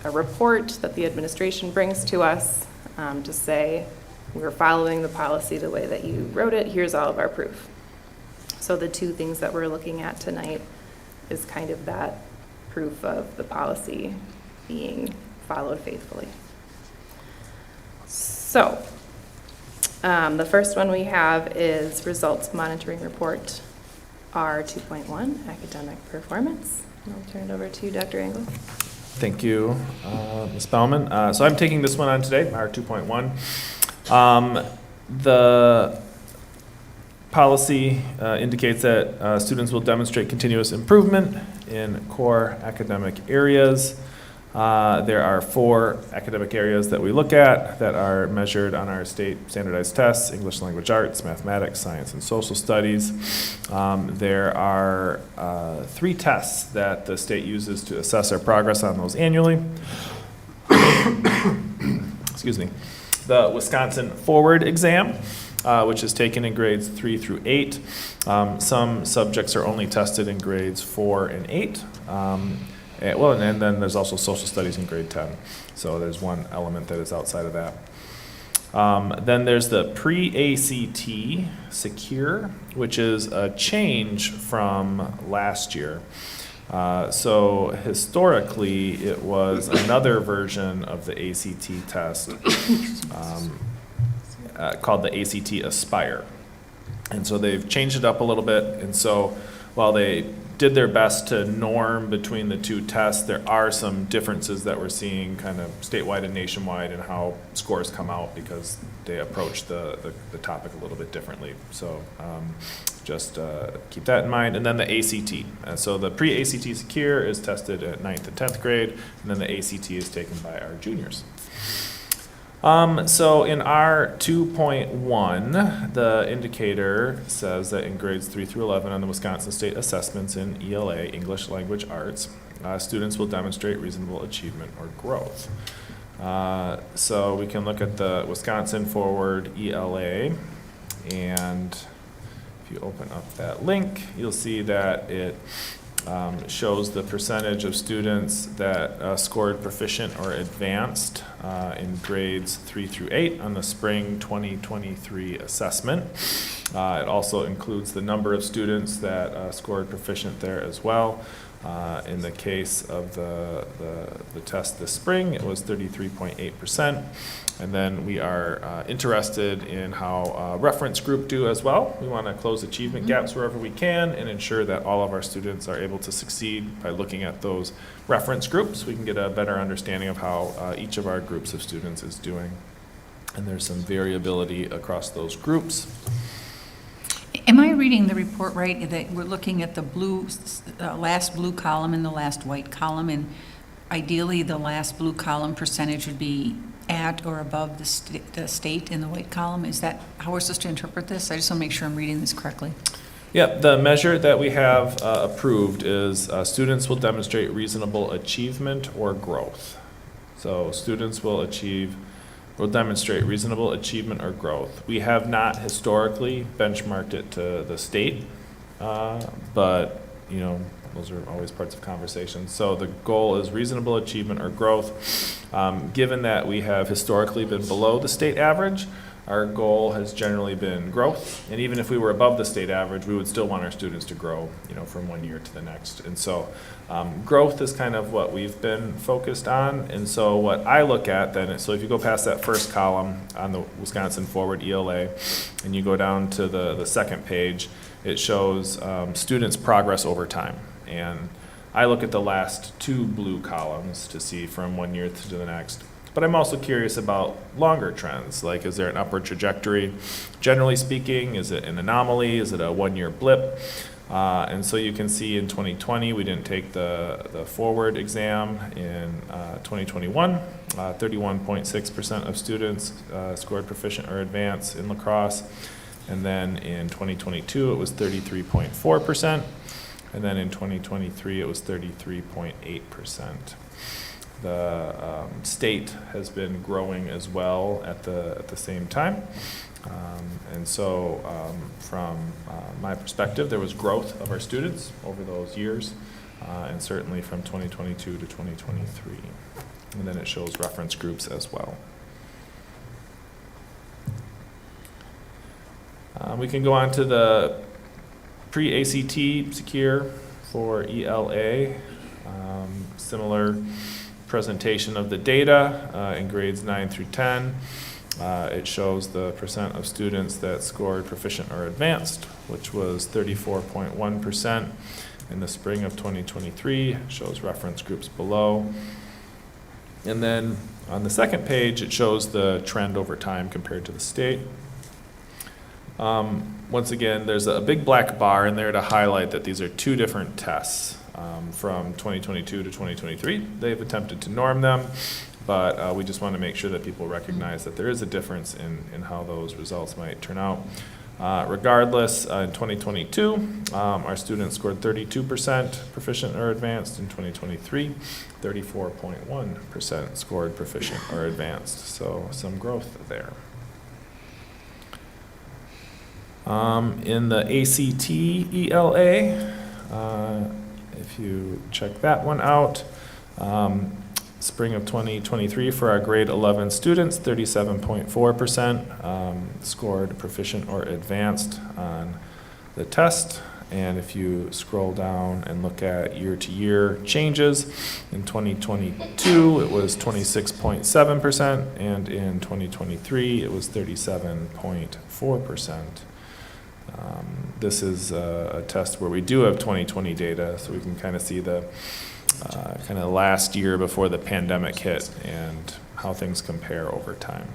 [SPEAKER 1] a report that the administration brings to us to say, we're following the policy the way that you wrote it, here's all of our proof. So the two things that we're looking at tonight is kind of that proof of the policy being followed faithfully. So the first one we have is results monitoring report R2.1, academic performance. I'll turn it over to Dr. Engel.
[SPEAKER 5] Thank you, Ms. Baumann. So I'm taking this one on today, R2.1. The policy indicates that students will demonstrate continuous improvement in core academic areas. There are 4 academic areas that we look at that are measured on our state standardized tests: English language arts, mathematics, science, and social studies. There are 3 tests that the state uses to assess our progress on those annually. Excuse me. The Wisconsin Forward exam, which is taken in grades 3 through 8. Some subjects are only tested in grades 4 and 8. And then there's also social studies in grade 10. So there's one element that is outside of that. Then there's the pre-ACT Secure, which is a change from last year. So historically, it was another version of the ACT test called the ACT Aspire. And so they've changed it up a little bit. And so while they did their best to norm between the two tests, there are some differences that we're seeing kind of statewide and nationwide in how scores come out because they approach the topic a little bit differently. So just keep that in mind. And then the ACT. So the pre-ACT Secure is tested at 9th and 10th grade, and then the ACT is taken by our juniors. So in R2.1, the indicator says that in grades 3 through 11 on the Wisconsin State Assessments in ELA, English Language Arts, students will demonstrate reasonable achievement or growth. So we can look at the Wisconsin Forward ELA, and if you open up that link, you'll see that it shows the percentage of students that scored proficient or advanced in grades 3 through 8 on the spring 2023 assessment. It also includes the number of students that scored proficient there as well. In the case of the test this spring, it was 33.8%. And then we are interested in how reference group do as well. We want to close achievement gaps wherever we can and ensure that all of our students are able to succeed by looking at those reference groups. We can get a better understanding of how each of our groups of students is doing. And there's some variability across those groups.
[SPEAKER 17] Am I reading the report right, that we're looking at the blue, last blue column and the last white column, and ideally the last blue column percentage would be at or above the state in the white column. Is that how we're supposed to interpret this? I just want to make sure I'm reading this correctly.
[SPEAKER 5] Yep, the measure that we have approved is students will demonstrate reasonable achievement or growth. So students will demonstrate reasonable achievement or growth. We have not historically benchmarked it to the state, but you know, those are always parts of conversations. So the goal is reasonable achievement or growth. Given that we have historically been below the state average, our goal has generally been growth. And even if we were above the state average, we would still want our students to grow, you know, from one year to the next. And so growth is kind of what we've been focused on. And so what I look at then, so if you go past that first column on the Wisconsin Forward ELA, and you go down to the second page, it shows students' progress over time. And I look at the last two blue columns to see from one year to the next. But I'm also curious about longer trends, like is there an upward trajectory? Generally speaking, is it an anomaly? Is it a one-year blip? And so you can see in 2020, we didn't take the forward exam. In 2021, 31.6% of students scored proficient or advanced in lacrosse. And then in 2022, it was 33.4%. And then in 2023, it was 33.8%. The state has been growing as well at the same time. And so from my perspective, there was growth of our students over those years, and certainly from 2022 to 2023. And then it shows reference groups as well. We can go on to the pre-ACT secure for ELA. Similar presentation of the data in grades 9 through 10. It shows the percent of students that scored proficient or advanced, which was 34.1% in the spring of 2023. It shows reference groups below. And then on the second page, it shows the trend over time compared to the state. Once again, there's a big black bar in there to highlight that these are two different tests. From 2022 to 2023, they've attempted to norm them, but we just want to make sure that people recognize that there is a difference in how those results might turn out. Regardless, in 2022, our students scored 32% proficient or advanced. In 2023, 34.1% scored proficient or advanced, so some growth there. In the ACT ELA, if you check that one out, spring of 2023 for our grade 11 students, 37.4% scored proficient or advanced on the test. And if you scroll down and look at year-to-year changes, in 2022 it was 26.7%, and in 2023 it was 37.4%. This is a test where we do have 2020 data, so we can kind of see the kind of last year before the pandemic hit and how things compare over time.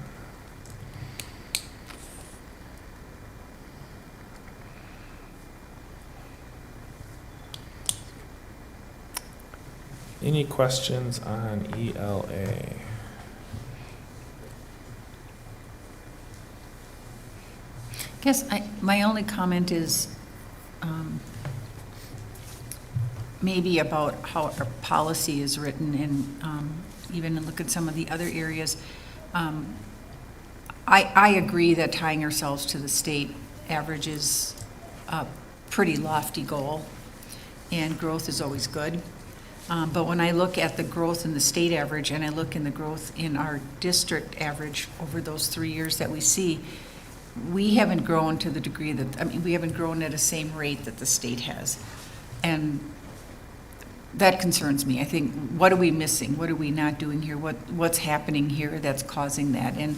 [SPEAKER 5] Any questions on ELA?
[SPEAKER 17] I guess my only comment is maybe about how our policy is written, and even look at some of the other areas. I agree that tying ourselves to the state average is a pretty lofty goal, and growth is always good. But when I look at the growth in the state average and I look in the growth in our district average over those 3 years that we see, we haven't grown to the degree that, we haven't grown at a same rate that the state has. And that concerns me. I think, what are we missing? What are we not doing here? What's happening here that's causing that? And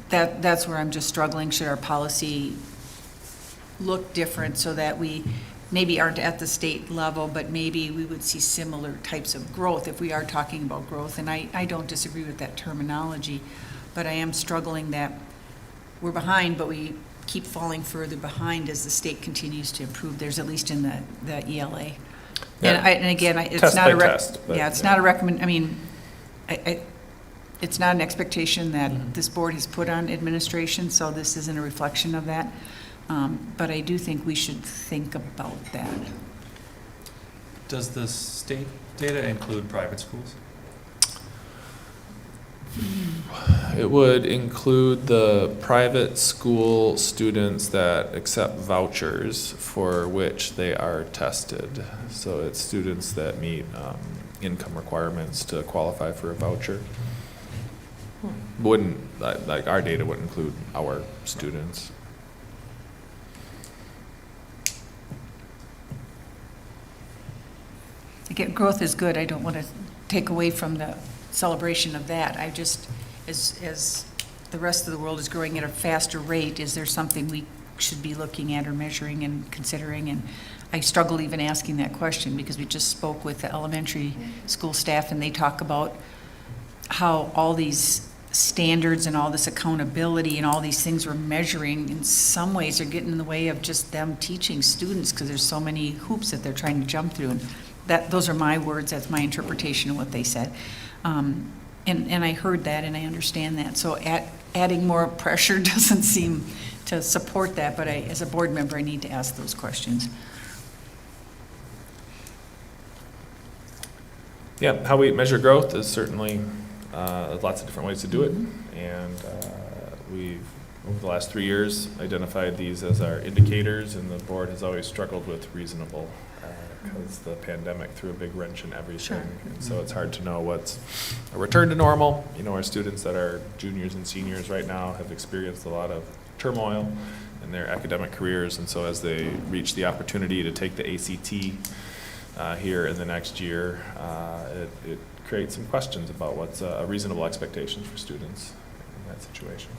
[SPEAKER 17] that's where I'm just struggling. Should our policy look different so that we maybe aren't at the state level, but maybe we would see similar types of growth if we are talking about growth? And I don't disagree with that terminology, but I am struggling that we're behind, but we keep falling further behind as the state continues to improve. There's at least in the ELA. And again, it's
[SPEAKER 5] Test
[SPEAKER 17] not
[SPEAKER 5] by test, but,
[SPEAKER 17] yeah, it's
[SPEAKER 5] yeah.
[SPEAKER 17] not a recommend, I mean, it's not an expectation that this board has put on administration, so this isn't a reflection of that. But I do think we should think about that.
[SPEAKER 18] Does the state data include private schools?
[SPEAKER 5] It would include the private school students that accept vouchers for which they are tested. So it's students that meet income requirements to qualify for a voucher. Wouldn't, like our data would include our students.
[SPEAKER 17] Again, growth is good. I don't want to take away from the celebration of that. I just, as the rest of the world is growing at a faster rate, is there something we should be looking at or measuring and considering? And I struggle even asking that question because we just spoke with the elementary school staff and they talk about how all these standards and all this accountability and all these things we're measuring in some ways are getting in the way of just them teaching students because there's so many hoops that they're trying to jump through. And those are my words, that's my interpretation of what they said. And I heard that and I understand that. So adding more pressure doesn't seem to support that, but as a board member, I need to ask those questions.
[SPEAKER 5] Yeah, how we measure growth is certainly lots of different ways to do it. And we've, over the last 3 years, identified these as our indicators, and the board has always struggled with reasonable because the pandemic threw a big wrench in everything.
[SPEAKER 17] Sure.
[SPEAKER 5] And so it's hard to know what's a return to normal. You know, our students that are juniors and seniors right now have experienced a lot of turmoil in their academic careers, and so as they reach the opportunity to take the ACT here in the next year, it creates some questions about what's a reasonable expectation for students in that situation.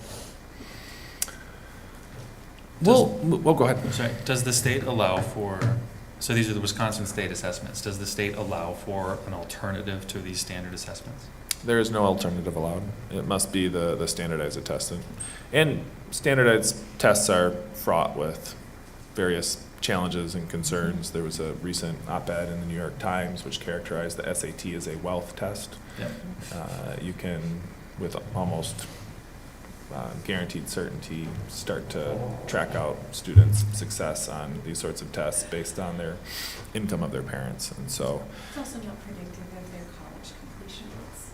[SPEAKER 5] Well, go ahead.
[SPEAKER 18] I'm sorry. Does the state allow for, so these are the Wisconsin state assessments, does the state allow for an alternative to these standard assessments?
[SPEAKER 5] There is no alternative allowed. It must be the standardized test. And standardized tests are fraught with various challenges and concerns. There was a recent op-ed in the New York Times which characterized the SAT as a wealth test.
[SPEAKER 18] Yep.
[SPEAKER 5] You can, with almost guaranteed certainty, start to track out students' success on these sorts of tests based on their income of their parents. And so
[SPEAKER 19] it's also not predictive of their college completion rates.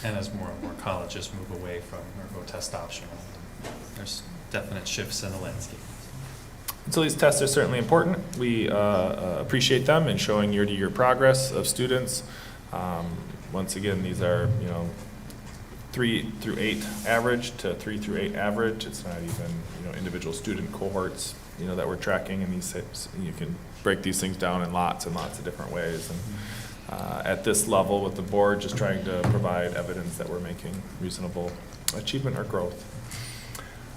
[SPEAKER 18] And as more and more colleges move away from or go test optional, there's definite shifts in the landscape.
[SPEAKER 5] And so these tests are certainly important. We appreciate them in showing year-to-year progress of students. Once again, these are 3 through 8 average to 3 through 8 average. It's not even individual student cohorts that we're tracking, and you can break these things down in lots and lots of different ways. And at this level, with the board just trying to provide evidence that we're making reasonable achievement or growth.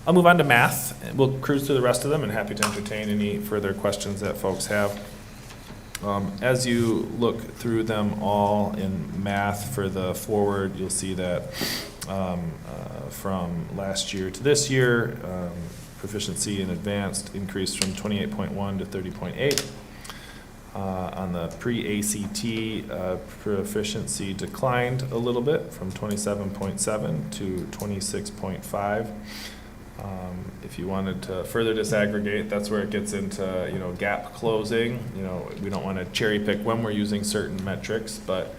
[SPEAKER 5] I'll move on to math. We'll cruise through the rest of them and happy to entertain any further questions that folks have. As you look through them all in math for the forward, you'll see that from last year to this year, proficiency in advanced increased from 28.1 to 30.8. On the pre-ACT, proficiency declined a little bit from 27.7 to 26.5. If you wanted to further disaggregate, that's where it gets into gap closing. We don't want to cherry pick when we're using certain metrics, but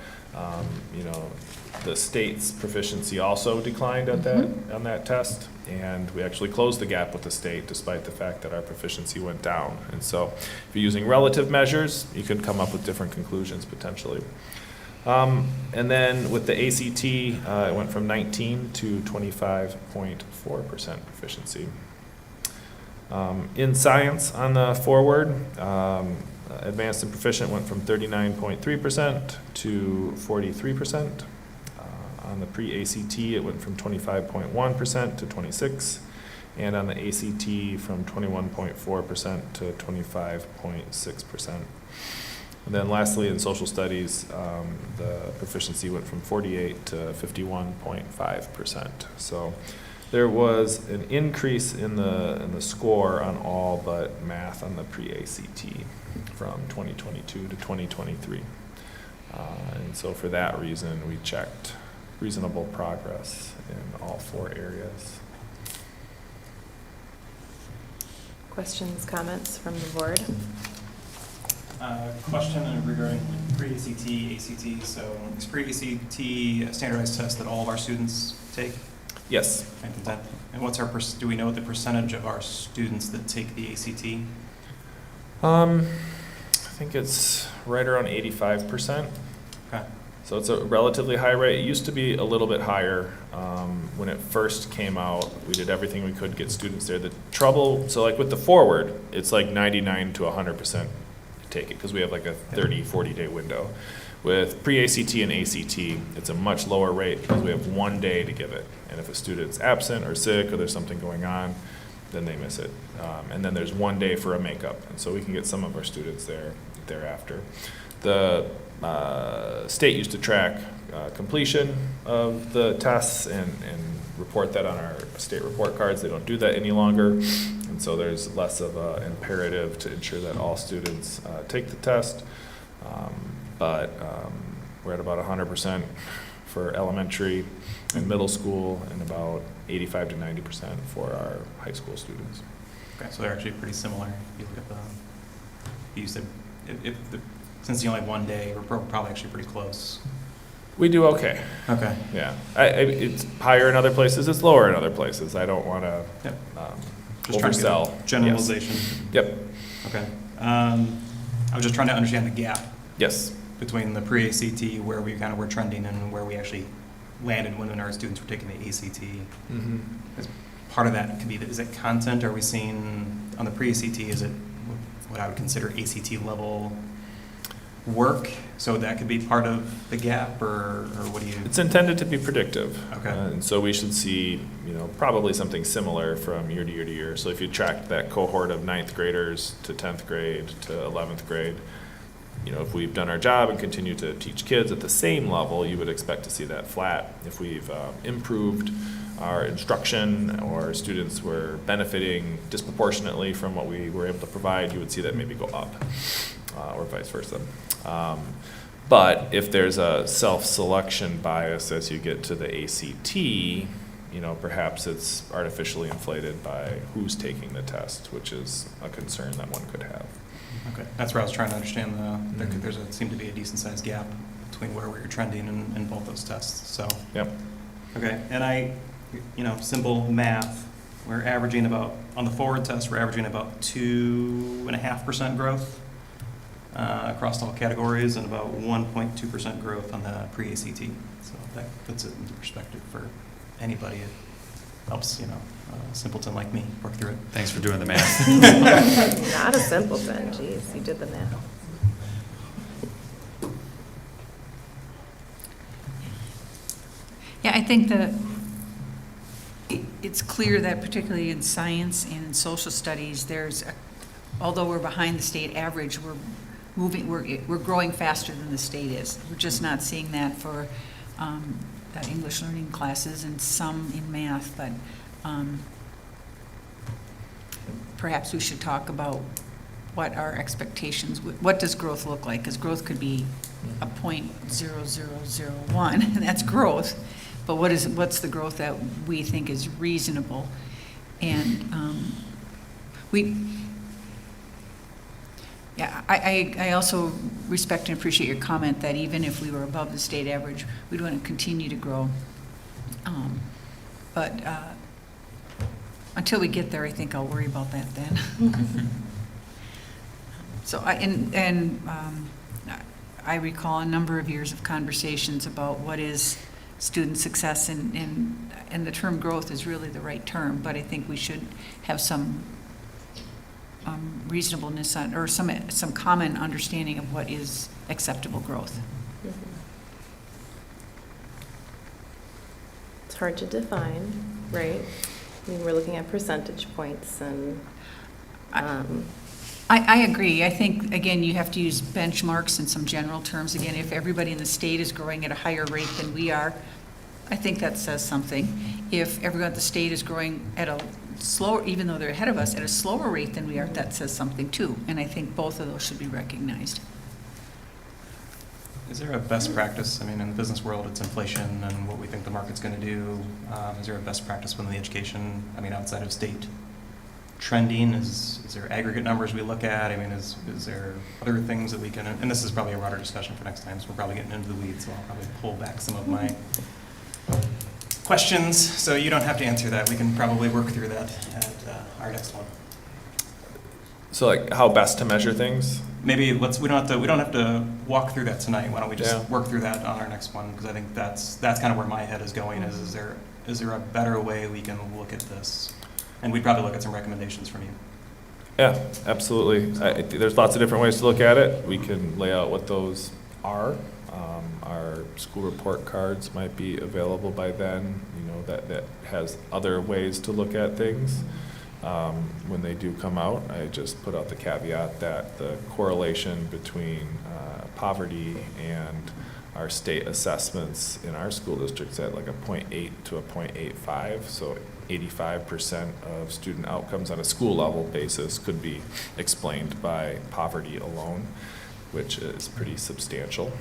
[SPEAKER 5] the state's proficiency also declined at on that test, and we actually closed the gap with the state despite the fact that our proficiency went down. And so if you're using relative measures, you can come up with different conclusions potentially. And then with the ACT, it went from 19 to 25.4% proficiency. In science on the forward, advanced and proficient went from 39.3% to 43%. On the pre-ACT, it went from 25.1% to 26%. And on the ACT, from 21.4% to 25.6%. And then lastly, in social studies, the proficiency went from 48 to 51.5%. So There was an increase in the score on all but math on the pre-ACT from 2022 to 2023. And so for that reason, we checked reasonable progress in all 4 areas.
[SPEAKER 1] Questions, comments from the board?
[SPEAKER 20] Question regarding pre-ACT, ACT. So is pre-ACT a standardized test that all of our students take?
[SPEAKER 5] Yes.
[SPEAKER 20] And what's our, do we know the percentage of our students that take the ACT?
[SPEAKER 5] I think it's right around 85%.
[SPEAKER 20] Okay.
[SPEAKER 5] So it's a relatively high rate. It used to be a little bit higher. When it first came out, we did everything we could to get students there. The trouble, so like with the forward, it's like 99 to 100% take it because we have like a 30, 40-day window. With pre-ACT and ACT, it's a much lower rate because we have 1 day to give it. And if a student's absent or sick or there's something going on, then they miss it. And then there's 1 day for a makeup. And so we can get some of our students there thereafter. The state used to track completion of the tests and report that on our state report cards. They don't do that any longer. And so there's less of an imperative to ensure that all students take the test. But we're at about 100% for elementary and middle school and about 85 to 90% for our high school students.
[SPEAKER 20] Okay, so they're actually pretty similar. You look at the, you said, since you only have 1 day, we're probably actually pretty close.
[SPEAKER 5] We do okay.
[SPEAKER 20] Okay.
[SPEAKER 5] Yeah. It's higher in other places. It's lower in other places. I don't want to
[SPEAKER 20] Just trying to get
[SPEAKER 5] oversell.
[SPEAKER 20] a generalization.
[SPEAKER 5] Yes. Yep.
[SPEAKER 20] Okay. I was just trying to understand the gap.
[SPEAKER 5] Yes.
[SPEAKER 20] Between the pre-ACT, where we kind of were trending, and where we actually landed when our students were taking the ACT.
[SPEAKER 5] Mm-hmm.
[SPEAKER 20] Part of that could be, is it content? Are we seeing on the pre-ACT, is it what I would consider ACT level work? So that could be part of the gap, or what do you?
[SPEAKER 5] It's intended to be predictive.
[SPEAKER 20] Okay.
[SPEAKER 5] And so we should see, probably something similar from year to year to year. So if you track that cohort of 9th graders to 10th grade to 11th grade, if we've done our job and continue to teach kids at the same level, you would expect to see that flat. If we've improved our instruction or students were benefiting disproportionately from what we were able to provide, you would see that maybe go up, or vice versa. But if there's a self-selection bias as you get to the ACT, perhaps it's artificially inflated by who's taking the test, which is a concern that one could have.
[SPEAKER 20] Okay, that's where I was trying to understand there seemed to be a decent sized gap between where we were trending in both those tests. So.
[SPEAKER 5] Yep.
[SPEAKER 20] Okay, and simple math, we're averaging about, on the forward test, we're averaging about 2.5% growth across all categories, and about 1.2% growth on the pre-ACT. So that puts it into perspective for anybody. It helps, a simpleton like me work through it.
[SPEAKER 18] Thanks for doing the math.
[SPEAKER 1] Not a simpleton, geez, you did the math.
[SPEAKER 17] Yeah, I think it's clear that particularly in science and in social studies, although we're behind the state average, we're growing faster than the state is. We're just not seeing that for English learning classes and some in math, but perhaps we should talk about what our expectations, what does growth look like? Because growth could be a 0.0001, and that's growth. But what's the growth that we think is reasonable? And I also respect and appreciate your comment that even if we were above the state average, we'd want to continue to grow. But until we get there, I think I'll worry about that then. So I recall a number of years of conversations about what is student success, and the term growth is really the right term, but I think we should have some reasonableness or some common understanding of what is acceptable growth.
[SPEAKER 1] It's hard to define, right? I mean, we're looking at percentage points and.
[SPEAKER 17] I agree. I think, again, you have to use benchmarks and some general terms. Again, if everybody in the state is growing at a higher rate than we are, I think that says something. If everyone at the state is growing at a slower, even though they're ahead of us, at a slower rate than we are, that says something too. And I think both of those should be recognized.
[SPEAKER 20] Is there a best practice? I mean, in the business world, it's inflation and what we think the market's going to do. Is there a best practice within the education, I mean, outside of state trending? Is there aggregate numbers we look at? I mean, is there other things that we can, and this is probably a broader discussion for next time, so we're probably getting into the weeds, so I'll probably pull back some of my questions, so you don't have to answer that. We can probably work through that at our next one.
[SPEAKER 5] So like how best to measure things?
[SPEAKER 20] Maybe we don't have to walk through that tonight. Why don't we just work through that on our next one? Because I think that's kind of where my head is going. Is there a better way we can look at this? And we'd probably look at some recommendations from you.
[SPEAKER 5] Yeah, absolutely. There's lots of different ways to look at it. We can lay out what those are. Our school report cards might be available by then. You know, that has other ways to look at things. When they do come out, I just put out the caveat that the correlation between poverty and our state assessments in our school districts at like a 0.8 to a 0.85. So 85% of student outcomes on a school level basis could be explained by poverty alone, which is pretty substantial.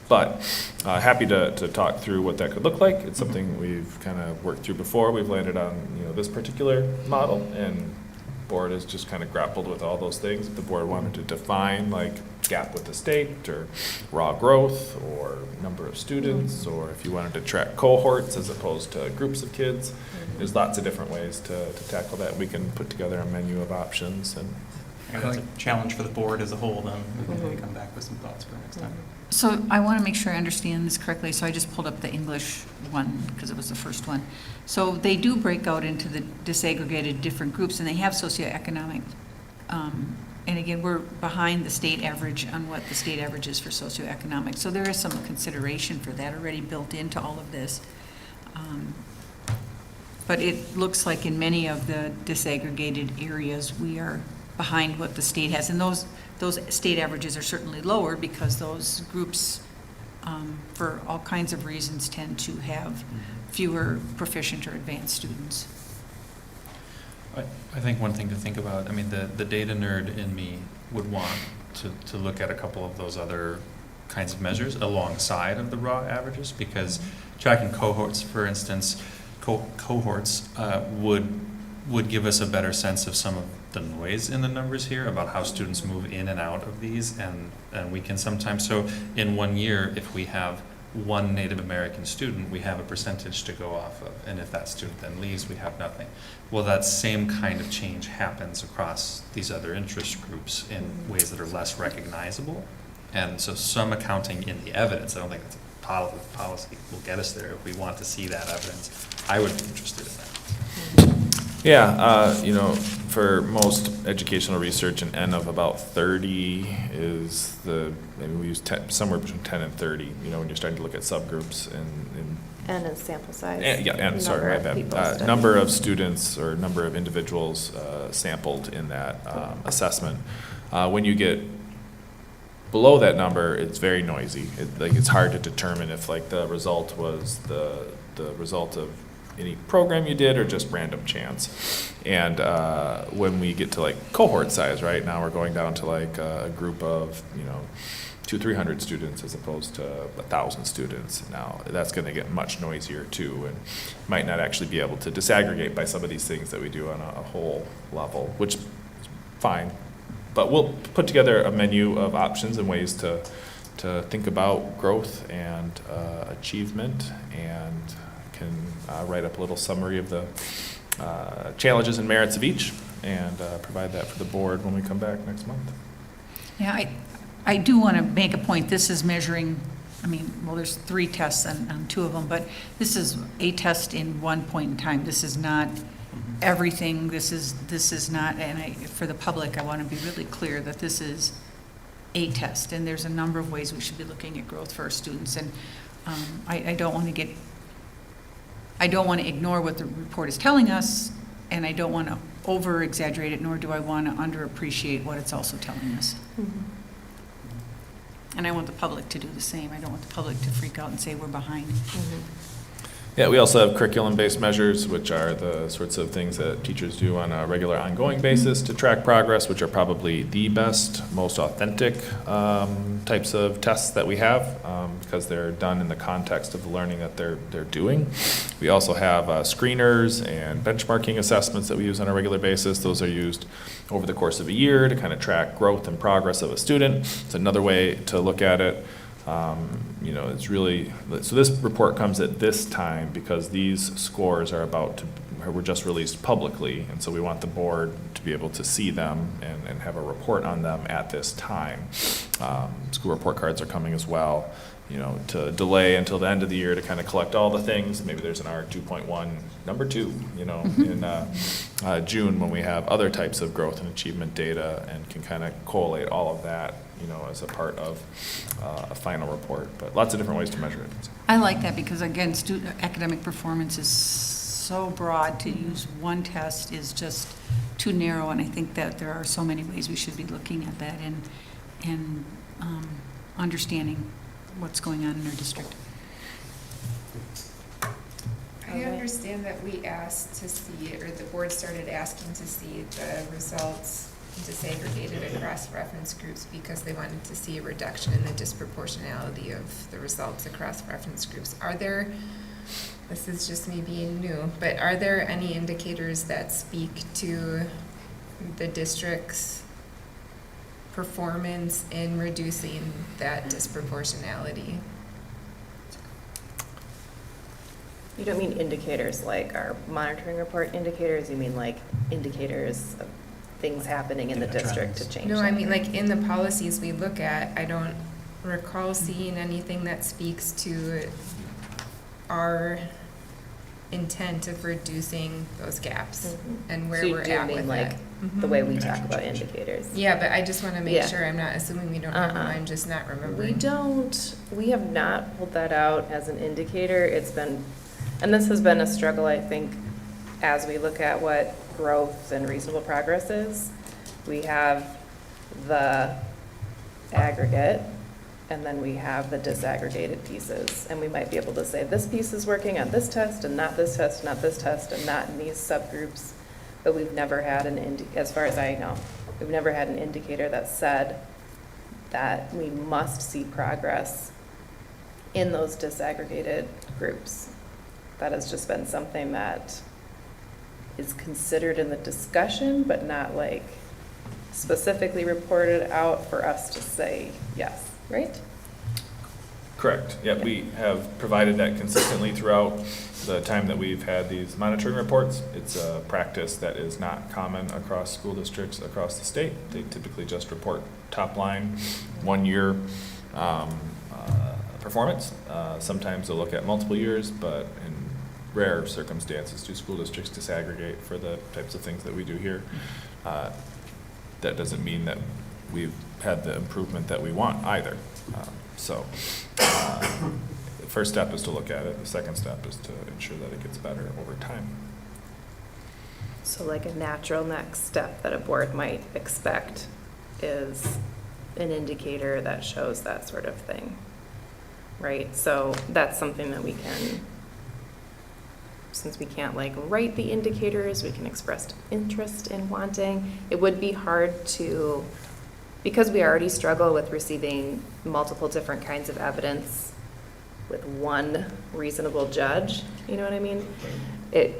[SPEAKER 5] But happy to talk through what that could look like. It's something we've kind of worked through before. We've landed on this particular model, and board has just kind of grappled with all those things. If the board wanted to define like gap with the state or raw growth or number of students, or if you wanted to track cohorts as opposed to groups of kids, there's lots of different ways to tackle that. We can put together a menu of options. And
[SPEAKER 20] that's a challenge for the board as a whole, then we can maybe come back with some thoughts for next time.
[SPEAKER 17] So I want to make sure I understand this correctly, so I just pulled up the English one because it was the first one. So they do break out into the disaggregated different groups, and they have socioeconomic. And again, we're behind the state average on what the state average is for socioeconomic. So there is some consideration for that already built into all of this. But it looks like in many of the disaggregated areas, we are behind what the state has. And those state averages are certainly lower because those groups, for all kinds of reasons, tend to have fewer proficient or advanced students.
[SPEAKER 18] I think one thing to think about, I mean, the data nerd in me would want to look at a couple of those other kinds of measures alongside of the raw averages, because tracking cohorts, for instance, cohorts would give us a better sense of some of the noise in the numbers here about how students move in and out of these, and we can sometimes, so in 1 year, if we have one Native American student, we have a percentage to go off of, and if that student then leaves, we have nothing. Well, that same kind of change happens across these other interest groups in ways that are less recognizable, and so some accounting in the evidence, I don't think that's a policy will get us there. If we want to see that evidence, I would be interested in that.
[SPEAKER 5] Yeah, for most educational research, an N of about 30 is maybe we use somewhere between 10 and 30, when you're starting to look at subgroups and
[SPEAKER 1] N is sample size.
[SPEAKER 5] Sorry, my bad. Number of students or number of individuals sampled in that assessment. When you get below that number, it's very noisy. It's hard to determine if the result was the result of any program you did or just random chance. And when we get to cohort size, right now we're going down to a group of 200-300 students as opposed to 1,000 students. Now that's going to get much noisier too, and might not actually be able to disaggregate by some of these things that we do on a whole level, which is fine. But we'll put together a menu of options and ways to think about growth and achievement, and can write up a little summary of the challenges and merits of each, and provide that for the board when we come back next month.
[SPEAKER 17] Yeah, I do want to make a point. This is measuring, there's 3 tests on 2 of them, but this is a test in one point in time. This is not everything. This is not, and for the public, I want to be really clear that this is a test, and there's a number of ways we should be looking at growth for our students. And I don't want to ignore what the report is telling us, and I don't want to over-exaggerate it, nor do I want to underappreciate what it's also telling us. And I want the public to do the same. I don't want the public to freak out and say we're behind.
[SPEAKER 5] Yeah, we also have curriculum-based measures, which are the sorts of things that teachers do on a regular ongoing basis to track progress, which are probably the best, most authentic types of tests that we have because they're done in the context of the learning that they're doing. We also have screeners and benchmarking assessments that we use on a regular basis. Those are used over the course of a year to kind of track growth and progress of a student. It's another way to look at it. You know, it's really, so this report comes at this time because these scores were just released publicly, and so we want the board to be able to see them and have a report on them at this time. School report cards are coming as well, you know, to delay until the end of the year to kind of collect all the things. Maybe there's an R 2.1, number 2, you know, in June when we have other types of growth and achievement data and can kind of collate all of that, you know, as a part of a final report. But lots of different ways to measure it.
[SPEAKER 17] I like that because, again, student academic performance is so broad. To use one test is just too narrow, and I think that there are so many ways we should be looking at that and understanding what's going on in our district.
[SPEAKER 19] I understand that we asked to see, or the board started asking to see the results disaggregated across reference groups because they wanted to see a reduction in the disproportionality of the results across reference groups. Are there, this is just me being new, but are there any indicators that speak to the district's performance in reducing that disproportionality?
[SPEAKER 1] You don't mean indicators like our monitoring report indicators, you mean like indicators of things happening in the district to change?
[SPEAKER 19] No, I
[SPEAKER 1] something?
[SPEAKER 19] mean like in the policies we look at, I don't recall seeing anything that speaks to our intent of reducing those gaps and where
[SPEAKER 1] So you
[SPEAKER 19] we're
[SPEAKER 1] do
[SPEAKER 19] at
[SPEAKER 1] mean
[SPEAKER 19] with
[SPEAKER 1] like
[SPEAKER 19] it.
[SPEAKER 1] the way we talk about indicators?
[SPEAKER 19] Yeah, but I just want to make
[SPEAKER 1] Yeah.
[SPEAKER 19] sure I'm not assuming we don't have them, I'm just not remembering.
[SPEAKER 1] We have not pulled that out as an indicator. It's been, and this has been a struggle, I think, as we look at what growth and reasonable progress is. We have the aggregate, and then we have the disaggregated pieces. And we might be able to say, this piece is working on this test, and not this test, not this test, and not in these subgroups. But we've never had as far as I know, we've never had an indicator that said that we must see progress in those disaggregated groups. That has just been something that is considered in the discussion, but not like specifically reported out for us to say yes, right?
[SPEAKER 5] Correct. Yeah, we have provided that consistently throughout the time that we've had these monitoring reports. It's a practice that is not common across school districts across the state. They typically just report top line 1 year performance. Sometimes they'll look at multiple years, but in rare circumstances do school districts disaggregate for the types of things that we do here. That doesn't mean that we've had the improvement that we want either. The first step is to look at it. The second step is to ensure that it gets better over time.
[SPEAKER 1] So like a natural next step that a board might expect is an indicator that shows that sort of thing, right? So that's something that we can, since we can't like write the indicators, we can express interest in wanting. It would be hard to, because we already struggle with receiving multiple different kinds of evidence with one reasonable judge, you know what I mean? It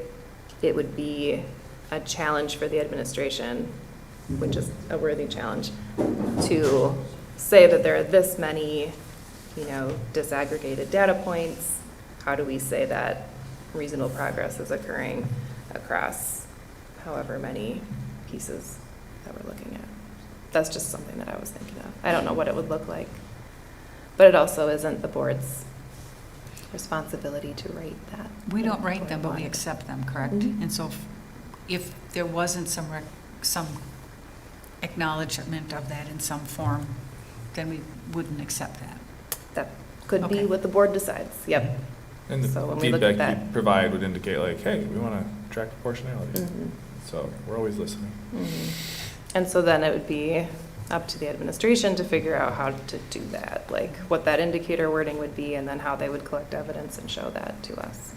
[SPEAKER 1] would be a challenge for the administration, which is a worthy challenge, to say that there are this many, you know, disaggregated data points. How do we say that reasonable progress is occurring across however many pieces that we're looking at? That's just something that I was thinking of. I don't know what it would look like, but it also isn't the board's responsibility to write that.
[SPEAKER 17] We don't write them, but we accept them, correct?
[SPEAKER 1] Mm-hmm.
[SPEAKER 17] And so if there wasn't some acknowledgement of that in some form, then we wouldn't accept that.
[SPEAKER 1] That could be what the board decides, yep.
[SPEAKER 5] And the
[SPEAKER 1] So when we look at
[SPEAKER 5] feedback
[SPEAKER 1] that,
[SPEAKER 5] you provide would indicate like, hey, we want to track proportionality.
[SPEAKER 1] Mhm.
[SPEAKER 5] So we're always listening.
[SPEAKER 1] And so then it would be up to the administration to figure out how to do that, like what that indicator wording would be and then how they would collect evidence and show that to us.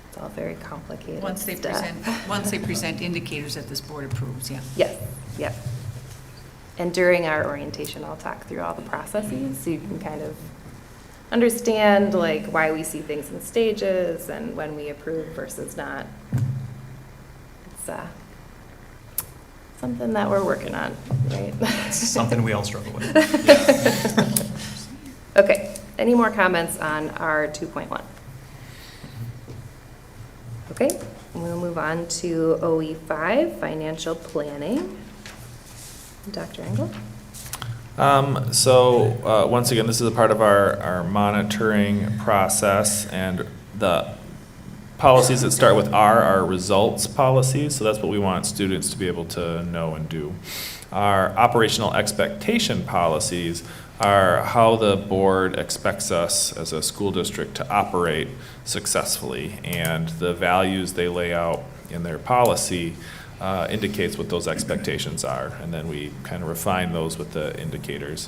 [SPEAKER 1] It's all very complicated
[SPEAKER 17] Once they present indicators that this board approves, yeah.
[SPEAKER 1] Yes, yes. And during our orientation, I'll talk through all the processes so you can kind of understand like why we see things in stages and when we approve versus not. It's something that we're working on, right?
[SPEAKER 20] It's something we all struggle with.
[SPEAKER 1] Okay, any more comments on our 2.1? Okay, we'll move on to OE5, financial planning. Dr. Engel?
[SPEAKER 5] Once again, this is a part of our monitoring process, and the policies that start with R are results policies, so that's what we want students to be able to know and do. Our operational expectation policies are how the board expects us as a school district to operate successfully, and the values they lay out in their policy indicates what those expectations are, and then we kind of refine those with the indicators.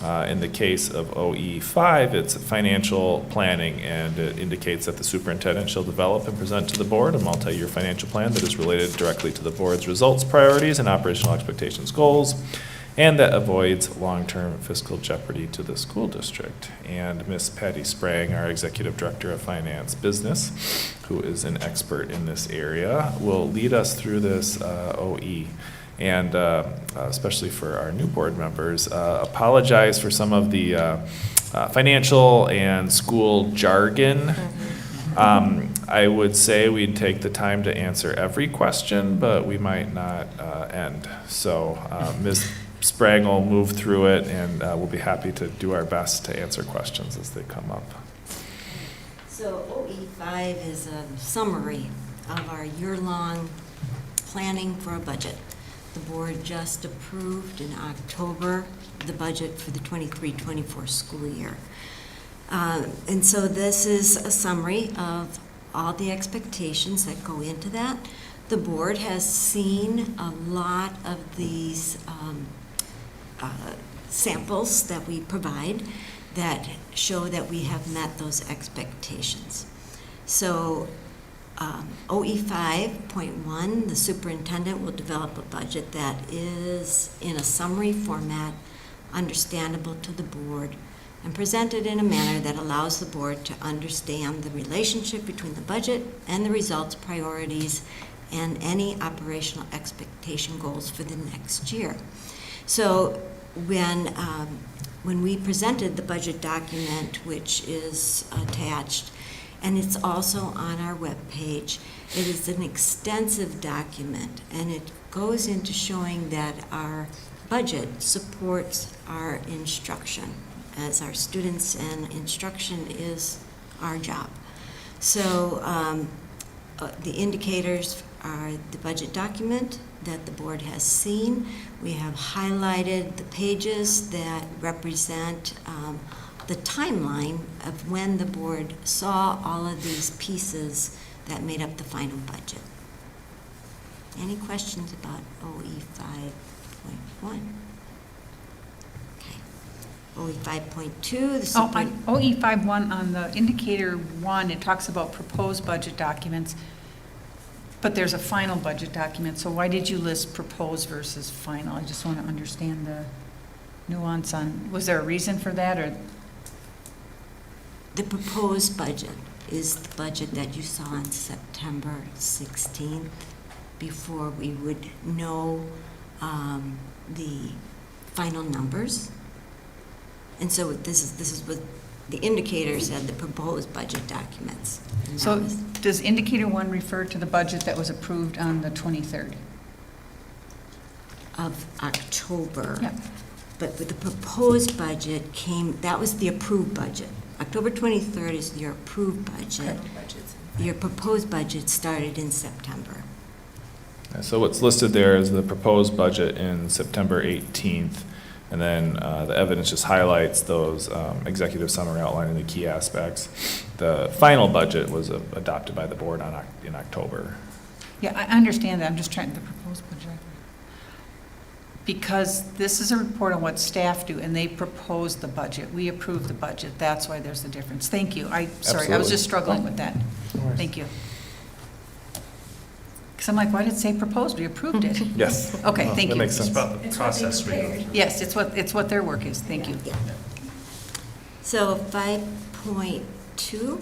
[SPEAKER 5] In the case of OE5, it's financial planning, and it indicates that the superintendent shall develop and present to the board a multi-year financial plan that is related directly to the board's results, priorities, and operational expectations goals, and that avoids long-term fiscal jeopardy to the school district. And Ms. Patty Sprang, our Executive Director of Finance Business, who is an expert in this area, will lead us through this OE. And especially for our new board members, apologize for some of the financial and school jargon. I would say we'd take the time to answer every question, but we might not end. So Ms. Sprang will move through it, and we'll be happy to do our best to answer questions as they come up.
[SPEAKER 21] So OE5 is a summary of our year-long planning for a budget. The board just approved in October the budget for the 23-24 school year. And so this is a summary of all the expectations that go into that. The board has seen a lot of these samples that we provide that show that we have met those expectations. So OE 5.1, the superintendent will develop a budget that is in a summary format, understandable to the board, and presented in a manner that allows the board to understand the relationship between the budget and the results, priorities, and any operational expectation goals for the next year. So when we presented the budget document, which is attached, and it's also on our webpage, it is an extensive document, and it goes into showing that our budget supports our instruction, as our students and instruction is our job. So the indicators are the budget document that the board has seen. We have highlighted the pages that represent the timeline of when the board saw all of these pieces that made up the final budget. Any questions about OE 5.1? Okay. OE 5.2, the
[SPEAKER 17] on OE 5.1, on the indicator 1, it talks about proposed budget documents, but there's a final budget document, so why did you list proposed versus final? I just want to understand the nuance on, was there a reason for that, or?
[SPEAKER 21] The proposed budget is the budget that you saw on September 16th, before we would know the final numbers. And so this is what the indicator said, the proposed budget documents.
[SPEAKER 17] So does indicator 1 refer to the budget that was approved on the 23rd?
[SPEAKER 21] Of October.
[SPEAKER 17] Yep.
[SPEAKER 21] But with the proposed budget that was the approved budget. October 23rd is your approved budget. Your proposed budget started in September.
[SPEAKER 5] So what's listed there is the proposed budget in September 18th. And then the evidence just highlights those executive summary outlining the key aspects. The final budget was adopted by the board in October.
[SPEAKER 17] Yeah, I understand that. I'm just trying the proposed budget. because this is a report on what staff do, and they propose the budget. We approve the budget. That's why there's the difference. Thank you. Sorry, I was
[SPEAKER 5] Absolutely.
[SPEAKER 17] just struggling with that.
[SPEAKER 5] No worries.
[SPEAKER 17] Thank you. Because I'm like, why did it say proposed? We approved it.
[SPEAKER 5] Yes.
[SPEAKER 17] Okay,
[SPEAKER 5] Well,
[SPEAKER 17] thank
[SPEAKER 5] that
[SPEAKER 17] you.
[SPEAKER 5] makes sense.
[SPEAKER 18] It's about the process we
[SPEAKER 17] Yes, it's what their work is. Thank you.
[SPEAKER 21] So 5.2,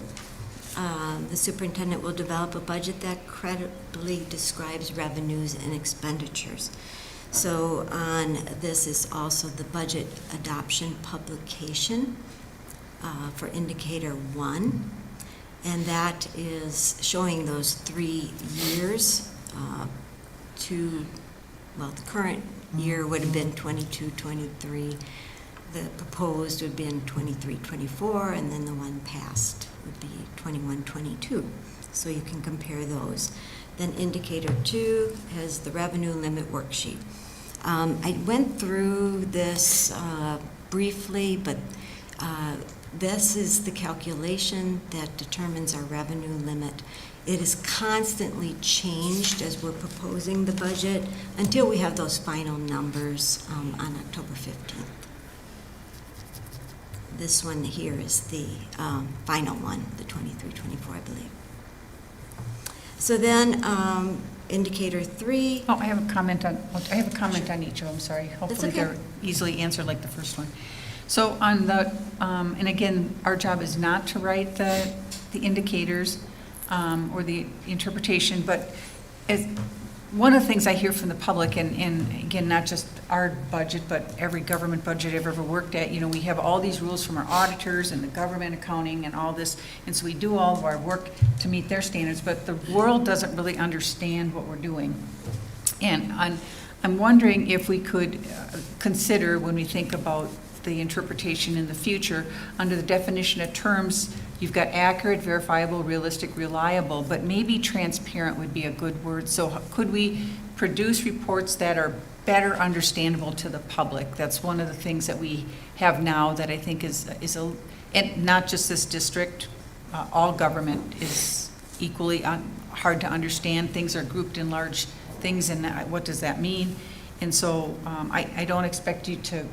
[SPEAKER 21] the superintendent will develop a budget that credibly describes revenues and expenditures. So on this is also the budget adoption publication for indicator 1. And that is showing those 3 years the current year would have been 22, 23. The proposed would have been 23, 24, and then the one passed would be 21, 22. So you can compare those. Then indicator 2 has the revenue limit worksheet. I went through this briefly, but this is the calculation that determines our revenue limit. It is constantly changed as we're proposing the budget until we have those final numbers on October 15th. This one here is the final one, the 23-24, I believe. So then indicator 3.
[SPEAKER 17] Oh, I have a comment on each of them, sorry. Hopefully
[SPEAKER 21] okay.
[SPEAKER 17] they're easily answered like the first one. So on the, and again, our job is not to write the indicators or the interpretation, but as one of the things I hear from the public, and again, not just our budget, but every government budget I've ever worked at, we have all these rules from our auditors and the government accounting and all this, and so we do all of our work to meet their standards, but the world doesn't really understand what we're doing. And I'm wondering if we could consider, when we think about the interpretation in the future, under the definition of terms, you've got accurate, verifiable, realistic, reliable, but maybe transparent would be a good word. So could we produce reports that are better understandable to the public? That's one of the things that we have now that I think is and not just this district, all government is equally hard to understand. Things are grouped in large things, and what does that mean? And so I don't expect you to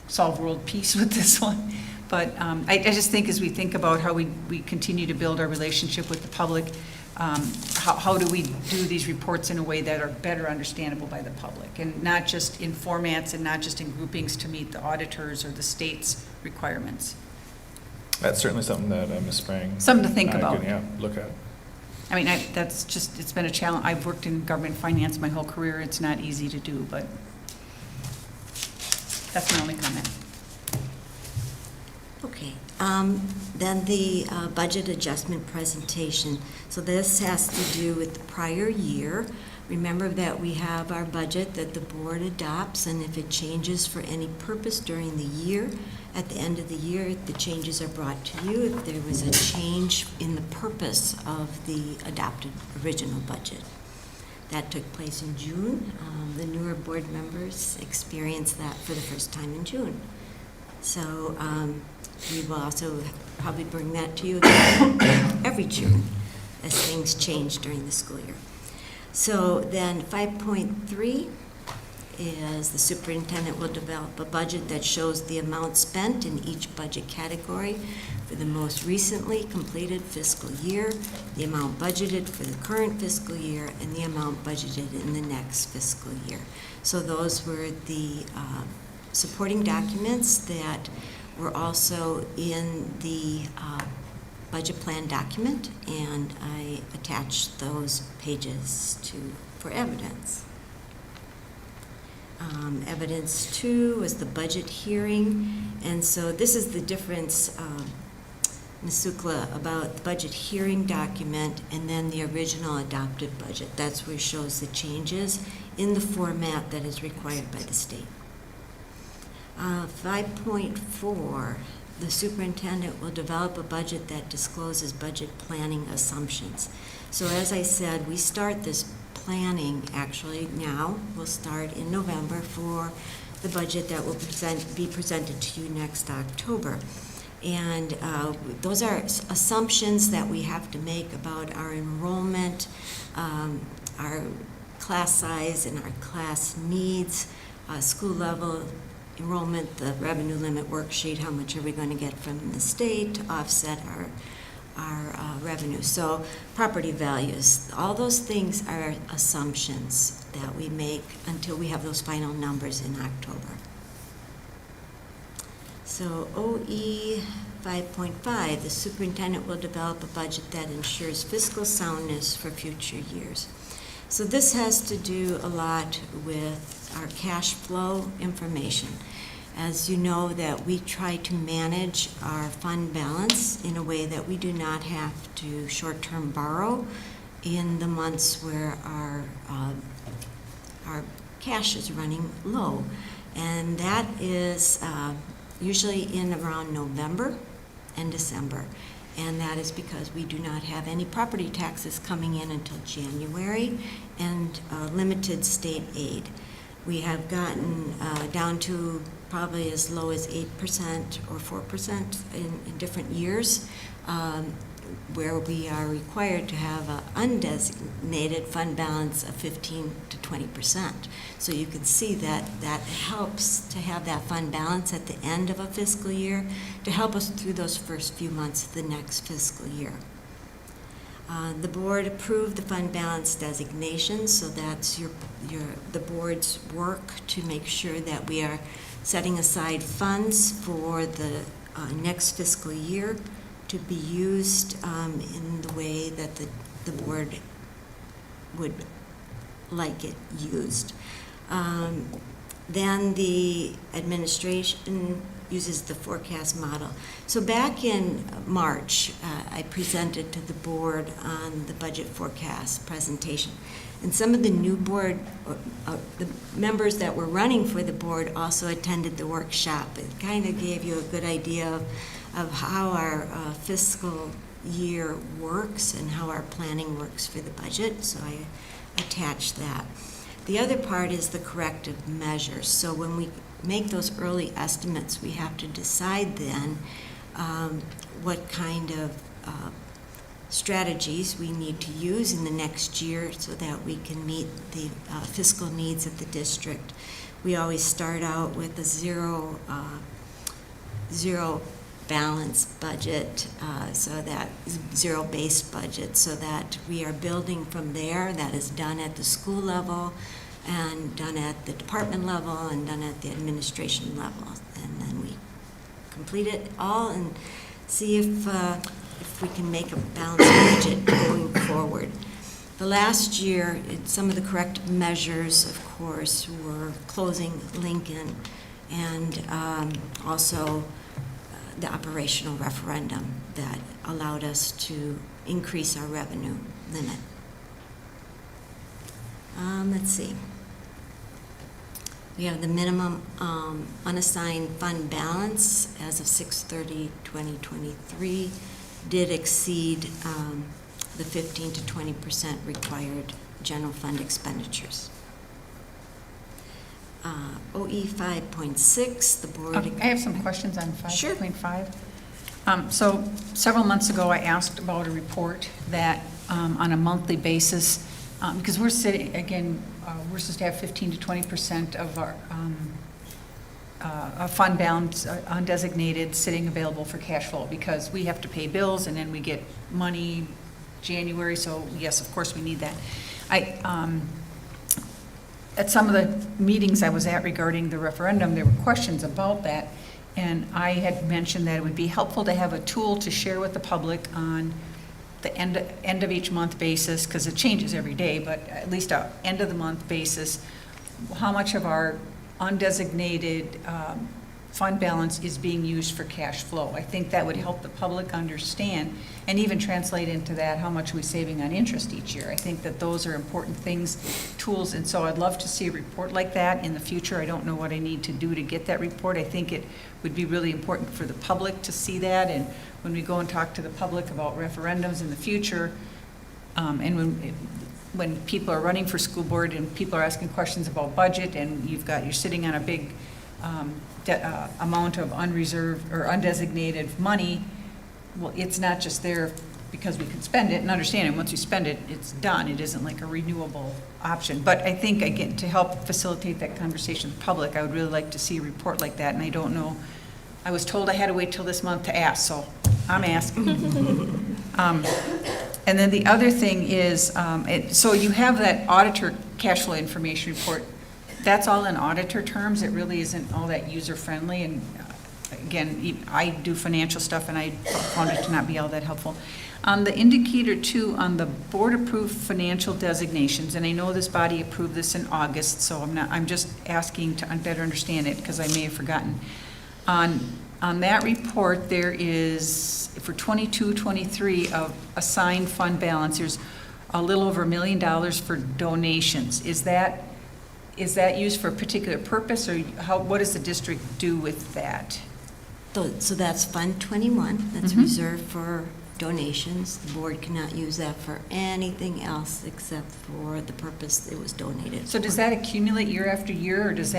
[SPEAKER 17] solve world peace with this one. But I just think as we think about how we continue to build our relationship with the public, how do we do these reports in a way that are better understandable by the public, and not just in formats and not just in groupings to meet the auditors or the state's requirements.
[SPEAKER 5] That's certainly something that Ms. Sprang.
[SPEAKER 17] Something to think about.
[SPEAKER 5] Yeah, look at.
[SPEAKER 17] I mean, it's been a challenge. I've worked in government finance my whole career. It's not easy to do, but that's my only comment.
[SPEAKER 21] Okay, then the budget adjustment presentation. So this has to do with the prior year. Remember that we have our budget that the board adopts, and if it changes for any purpose during the year, at the end of the year, the changes are brought to you if there was a change in the purpose of the adopted original budget. That took place in June. The newer board members experienced that for the first time in June. So we will also probably bring that to you again every June as things change during the school year. So then 5.3 is the superintendent will develop a budget that shows the amount spent in each budget category for the most recently completed fiscal year, the amount budgeted for the current fiscal year, and the amount budgeted in the next fiscal year. So those were the supporting documents that were also in the budget plan document, and I attached those pages for evidence. Evidence 2 was the budget hearing, and so this is the difference, Ms. Sukla, about the budget hearing document and then the original adopted budget. That's where it shows the changes in the format that is required by the state. 5.4, the superintendent will develop a budget that discloses budget planning assumptions. So as I said, we start this planning actually now. We'll start in November for the budget that will be presented to you next October. And those are assumptions that we have to make about our enrollment, our class size and our class needs, school level enrollment, the revenue limit worksheet, how much are we going to get from the state to offset our revenue. So property values, all those things are assumptions that we make until we have those final numbers in October. So OE 5.5, the superintendent will develop a budget that ensures fiscal soundness for future years. So this has to do a lot with our cash flow information. As you know, that we try to manage our fund balance in a way that we do not have to short-term borrow in the months where our cash is running low. And that is usually in around November and December. And that is because we do not have any property taxes coming in until January and limited state aid. We have gotten down to probably as low as 8% or 4% in different years, where we are required to have an undesignated fund balance of 15 to 20%. So you can see that that helps to have that fund balance at the end of a fiscal year to help us through those first few months of the next fiscal year. The board approved the fund balance designation, so that's the board's work to make sure that we are setting aside funds for the next fiscal year to be used in the way that the board would like it used. Then the administration uses the forecast model. So back in March, I presented to the board on the budget forecast presentation. And some of the new board, the members that were running for the board also attended the workshop. It kind of gave you a good idea of how our fiscal year works and how our planning works for the budget, so I attached that. The other part is the corrective measures. So when we make those early estimates, we have to decide then what kind of strategies we need to use in the next year so that we can meet the fiscal needs of the district. We always start out with a zero balance budget, so that zero-based budget, so that we are building from there. That is done at the school level and done at the department level and done at the administration level. And then we complete it all and see if we can make a balanced budget going forward. The last year, some of the corrective measures, of course, were closing Lincoln and also the operational referendum that allowed us to increase our revenue limit. Let's see. We have the minimum unassigned fund balance as of 6/30/2023 did exceed the 15 to 20% required general fund expenditures. OE 5.6, the board...
[SPEAKER 17] I have some questions on 5.5. Sure. So several months ago, I asked about a report that on a monthly basis, because we're sitting, again, we're supposed to have 15 to 20% of our fund balance undesignated sitting available for cash flow, because we have to pay bills and then we get money January, so yes, of course we need that. At some of the meetings I was at regarding the referendum, there were questions about that, and I had mentioned that it would be helpful to have a tool to share with the public on the end of each month basis, because it changes every day, but at least a end of the month basis, how much of our undesignated fund balance is being used for cash flow. I think that would help the public understand and even translate into that how much we're saving on interest each year. I think that those are important things, tools, and so I'd love to see a report like that in the future. I don't know what I need to do to get that report. I think it would be really important for the public to see that, and when we go and talk to the public about referendums in the future, and when people are running for school board and people are asking questions about budget, and you're sitting on a big amount of unreserved or undesignated money, well, it's not just there because we can spend it, and understanding once we spend it, it's done. It isn't like a renewable option. But I think, again, to help facilitate that conversation with the public, I would really like to see a report like that, and I don't know, I was told I had to wait till this month to ask, so I'm asking. And then the other thing is, so you have that auditor cash flow information report. That's all in auditor terms. It really isn't all that user-friendly, and again, I do financial stuff, and I found it to not be all that helpful. On the indicator 2, on the board-approved financial designations, and I know this body approved this in August, so I'm just asking to better understand it, because I may have forgotten. On that report, there is, for 22-23 of assigned fund balance, there's a little over $1 million for donations. Is that used for a particular purpose, or what does the district do with that?
[SPEAKER 21] So that's Fund 21, that's reserved for donations. The board cannot use that for anything else except for the purpose it was donated
[SPEAKER 17] So
[SPEAKER 21] for.
[SPEAKER 17] does that accumulate year after year, or does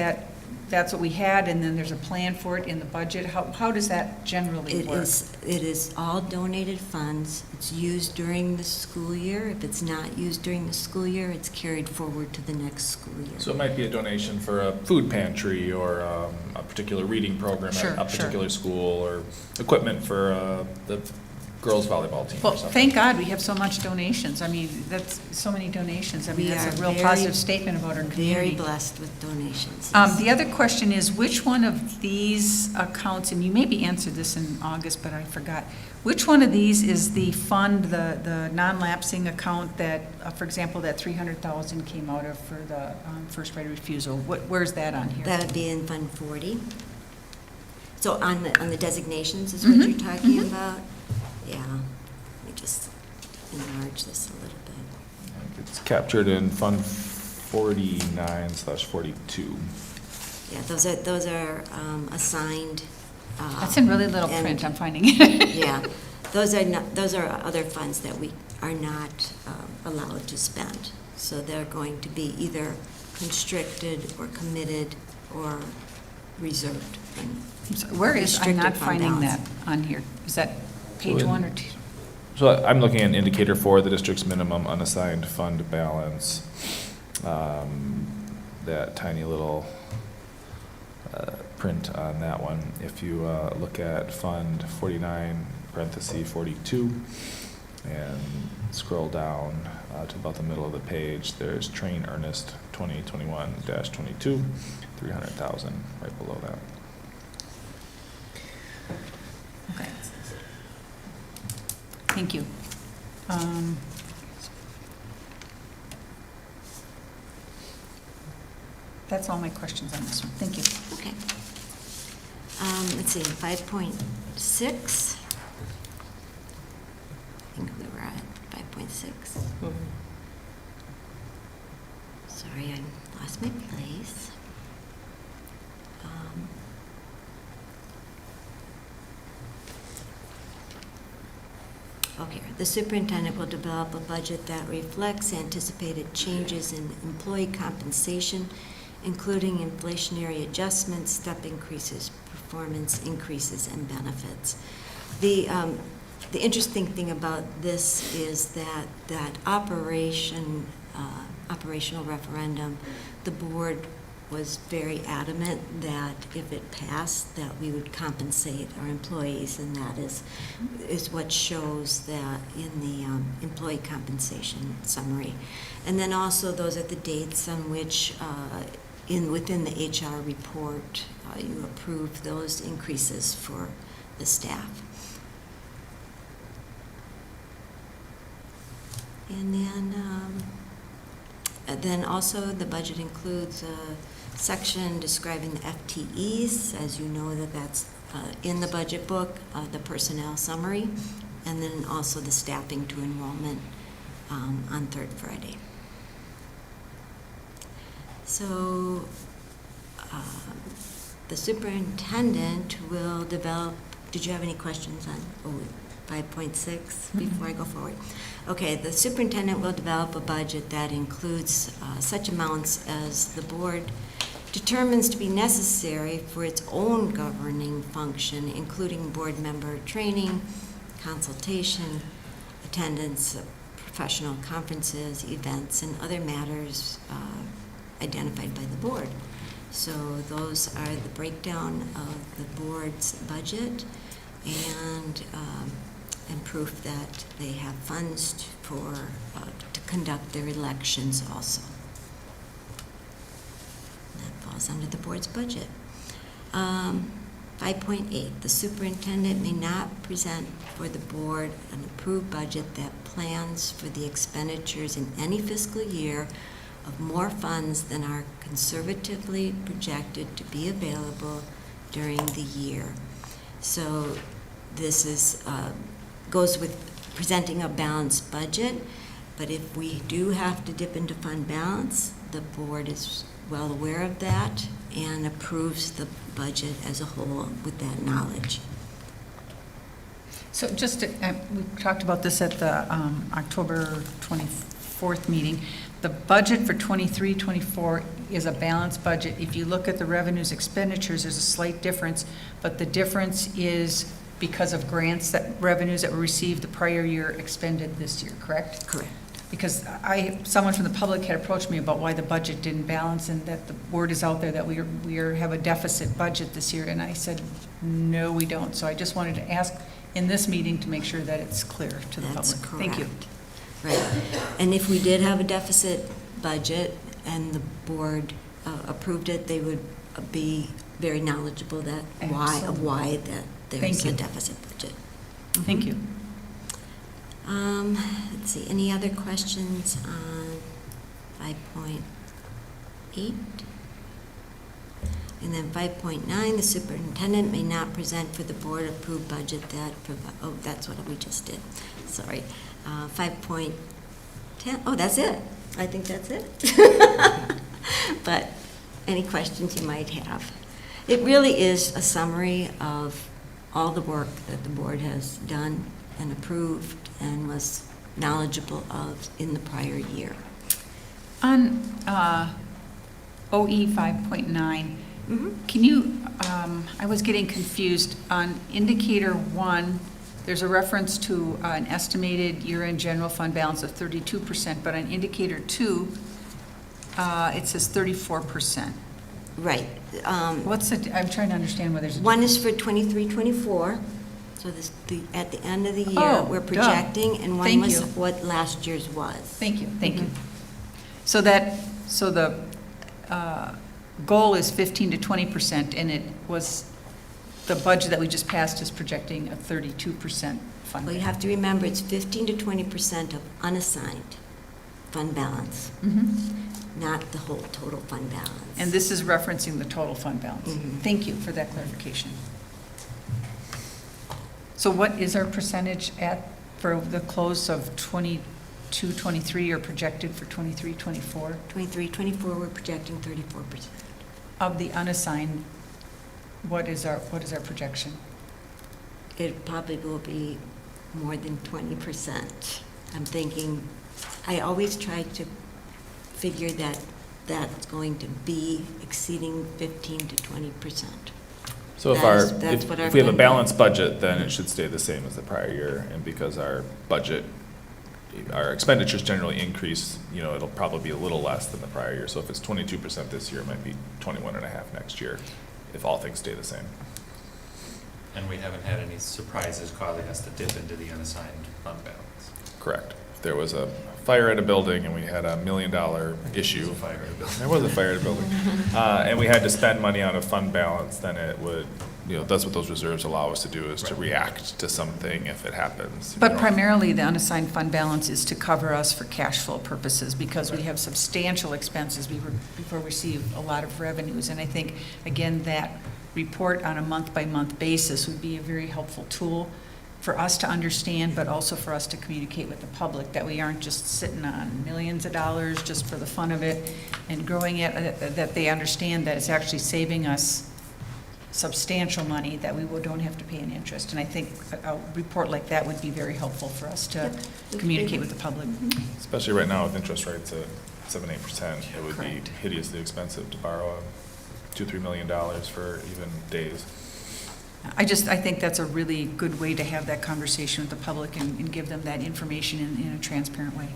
[SPEAKER 17] that's what we had, and then there's a plan for it in the budget? How does that generally work?
[SPEAKER 21] It is all donated funds. It's used during the school year. If it's not used during the school year, it's carried forward to the next school year.
[SPEAKER 5] So it might be a donation for a food pantry, or a particular reading program at a particular school, or equipment for the girls volleyball team
[SPEAKER 17] Well,
[SPEAKER 5] or something.
[SPEAKER 17] thank God we have so much donations. I mean, that's so many donations. I mean, that's a real positive statement about our community.
[SPEAKER 21] Very blessed with donations.
[SPEAKER 17] The other question is, which one of these accounts, and you maybe answered this in August, but I forgot, which one of these is the fund, the non-lapsing account that, for example, that $300,000 came out of for the first right of refusal? Where's that on here?
[SPEAKER 21] That would be in Fund 40. So on the designations is what you're talking about? Yeah, let me just enlarge this a little bit.
[SPEAKER 5] It's captured in Fund 49/42.
[SPEAKER 21] Yeah, those are assigned.
[SPEAKER 17] That's in really little print, I'm finding it.
[SPEAKER 21] Yeah, those are other funds that we are not allowed to spend. So they're going to be either constricted or committed or reserved.
[SPEAKER 17] I'm not finding that on here. Is that page 1 or 2?
[SPEAKER 5] So I'm looking at indicator 4, the district's minimum unassigned fund balance. That tiny little print on that one. If you look at Fund 49/42 and scroll down to about the middle of the page, there's Train Earnest 2021-22, $300,000 right below that.
[SPEAKER 17] Okay. Thank you. That's all my questions on this one. Thank you.
[SPEAKER 21] Okay. Let's see, 5.6. I think we were at 5.6. Sorry, I lost my place. Okay, the superintendent will develop a budget that reflects anticipated changes in employee compensation, including inflationary adjustments, step increases, performance increases, and benefits. The interesting thing about this is that operational referendum, the board was very adamant that if it passed, that we would compensate our employees, and that is what shows that in the employee compensation summary. And then also those are the dates on which within the HR report you approve those increases for the staff. And then also the budget includes a section describing the FTEs, as you know that's in the budget book, the personnel summary, and then also the staffing to enrollment on third Friday. So the superintendent will develop, did you have any questions on 5.6 before I go forward? Okay, the superintendent will develop a budget that includes such amounts as the board determines to be necessary for its own governing function, including board member training, consultation, attendance of professional conferences, events, and other matters identified by the board. So those are the breakdown of the board's budget and proof that they have funds to conduct their elections also. That falls under the board's budget. 5.8, the superintendent may not present for the board an approved budget that plans for the expenditures in any fiscal year of more funds than are conservatively projected to be available during the year. So this is goes with presenting a balanced budget, but if we do have to dip into fund balance, the board is well aware of that and approves the budget as a whole with that knowledge.
[SPEAKER 17] So just, we talked about this at the October 24th meeting. The budget for 23-24 is a balanced budget. If you look at the revenues expenditures, there's a slight difference, but the difference is because of grants, that revenues that were received the prior year expended this year, correct?
[SPEAKER 21] Correct.
[SPEAKER 17] Because someone from the public had approached me about why the budget didn't balance, and that the word is out there that we have a deficit budget this year, and I said, no, we don't. So I just wanted to ask in this meeting to make sure that it's clear to the
[SPEAKER 21] That's
[SPEAKER 17] public.
[SPEAKER 21] correct.
[SPEAKER 17] Thank you.
[SPEAKER 21] Right. And if we did have a deficit budget and the board approved it, they would be very knowledgeable that why that there's a deficit budget.
[SPEAKER 17] Thank you.
[SPEAKER 21] Let's see, any other questions on 5.8? And then 5.9, the superintendent may not present for the board approved budget that, oh, that's what we just did, sorry. 5.10, oh, that's it. I think that's it. But any questions you might have. It really is a summary of all the work that the board has done and approved and was knowledgeable of in the prior year.
[SPEAKER 17] On OE 5.9, can you, I was getting confused on indicator 1, there's a reference to an estimated year-end general fund balance of 32%, but on indicator 2, it says 34%.
[SPEAKER 21] Right.
[SPEAKER 17] What's the, I'm trying to understand whether there's a
[SPEAKER 21] one is for 23-24, so this, at the end of the year, we're projecting, and one was what last year's was.
[SPEAKER 17] Thank you, thank you. So the goal is 15 to 20%, and it was, the budget that we just passed is projecting a 32% fund.
[SPEAKER 21] Well, you have to remember, it's 15 to 20% of unassigned fund balance, not the whole total fund balance.
[SPEAKER 17] And this is referencing the total fund balance. Thank you for that clarification. So what is our percentage for the close of 22-23 or projected for 23-24?
[SPEAKER 21] 23-24, we're projecting 34%.
[SPEAKER 17] Of the unassigned, what is our projection?
[SPEAKER 21] It probably will be more than 20%. I'm thinking, I always try to figure that that's going to be exceeding 15 to 20%.
[SPEAKER 5] So if we have a balanced budget, then it should stay the same as the prior year, and because our expenditures generally increase, it'll probably be a little less than the prior year. So if it's 22% this year, it might be 21.5% next year, if all things stay the same.
[SPEAKER 18] And we haven't had any surprises causing us to dip into the unassigned fund balance.
[SPEAKER 5] Correct. If there was a fire at a building and we had $1 million issue.
[SPEAKER 18] There was a fire at a building.
[SPEAKER 5] There was a fire at a building. And we had to spend money on a fund balance, then it would, that's what those reserves allow us to do, is to react to something if it happens.
[SPEAKER 17] But primarily, the unassigned fund balance is to cover us for cash flow purposes, because we have substantial expenses before we receive a lot of revenues. And I think, again, that report on a month-by-month basis would be a very helpful tool for us to understand, but also for us to communicate with the public, that we aren't just sitting on millions of dollars just for the fun of it and growing it, that they understand that it's actually saving us substantial money, that we don't have to pay an interest. And I think a report like that would be very helpful for us to communicate with the public.
[SPEAKER 5] Especially right now with interest rates at 7-8%, it would be hideously expensive to borrow $2-3 million for even days.
[SPEAKER 17] I think that's a really good way to have that conversation with the public and give them that information in a transparent way.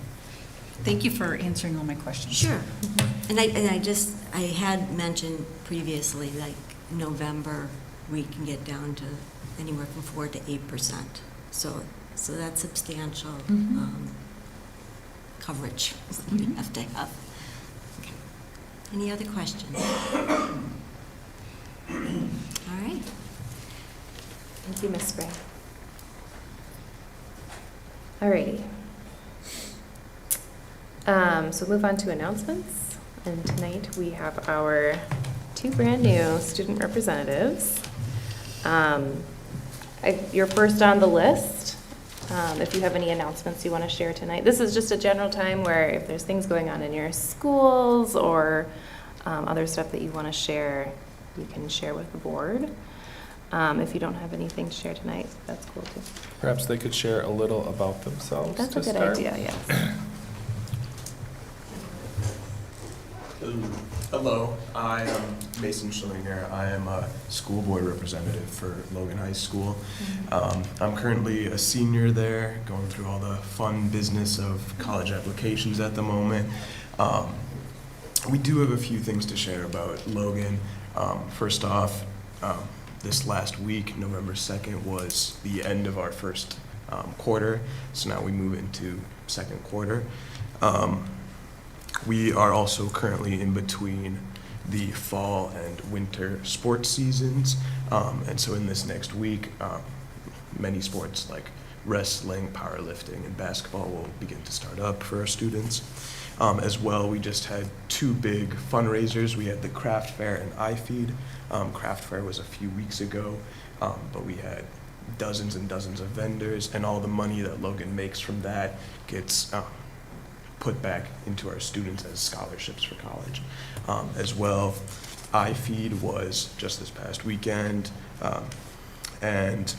[SPEAKER 17] Thank you for answering all my questions.
[SPEAKER 21] Sure. And I had mentioned previously, like November, we can get down to anywhere from 4 to 8%. So that's substantial coverage we have to have. Okay. Any other questions? All right.
[SPEAKER 1] Thank you, Ms. Spring. Alrighty. So move on to announcements. And tonight we have our 2 brand new student representatives. You're first on the list. If you have any announcements you want to share tonight. This is just a general time where if there's things going on in your schools or other stuff that you want to share, you can share with the board. If you don't have anything to share tonight, that's cool too.
[SPEAKER 5] Perhaps they could share a little about themselves.
[SPEAKER 1] That's
[SPEAKER 5] to
[SPEAKER 1] a good
[SPEAKER 5] start.
[SPEAKER 1] idea, yes.
[SPEAKER 2] Hello, I am Mason Schillinger. I am a school board representative for Logan High School. I'm currently a senior there, going through all the fun business of college applications at the moment. We do have a few things to share about Logan. First off, this last week, November 2nd, was the end of our first quarter, so now we move into second quarter. We are also currently in between the fall and winter sports seasons, and so in this next week, many sports like wrestling, powerlifting, and basketball will begin to start up for our students. As well, we just had 2 big fundraisers. We had the craft fair and iFeed. Craft fair was a few weeks ago, but we had dozens and dozens of vendors, and all the money that Logan makes from that gets put back into our students as scholarships for college. As well, iFeed was just this past weekend, and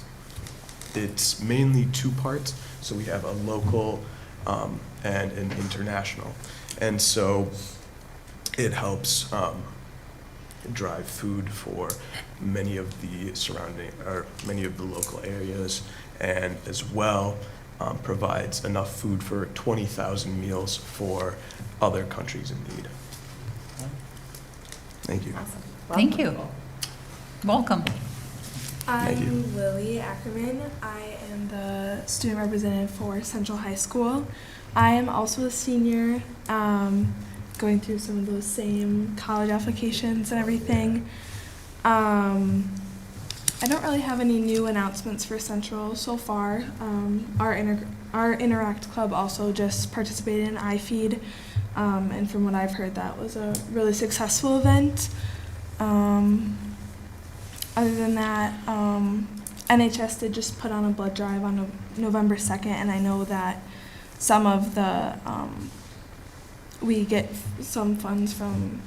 [SPEAKER 2] it's mainly 2 parts. So we have a local and an international. And so it helps drive food for many of the surrounding, or many of the local areas, and as well provides enough food for 20,000 meals for other countries in need. Thank you.
[SPEAKER 1] Awesome.
[SPEAKER 17] Thank you. Welcome.
[SPEAKER 2] Thank you.
[SPEAKER 22] I'm Lily Ackerman. I am the student representative for Central High School. I am also a senior, going through some of those same college applications and everything. I don't really have any new announcements for Central so far. Our Interact Club also just participated in iFeed, and from what I've heard, that was a really successful event. Other than that, NHS did just put on a blood drive on November 2nd, and I know that some of the, we get some funds from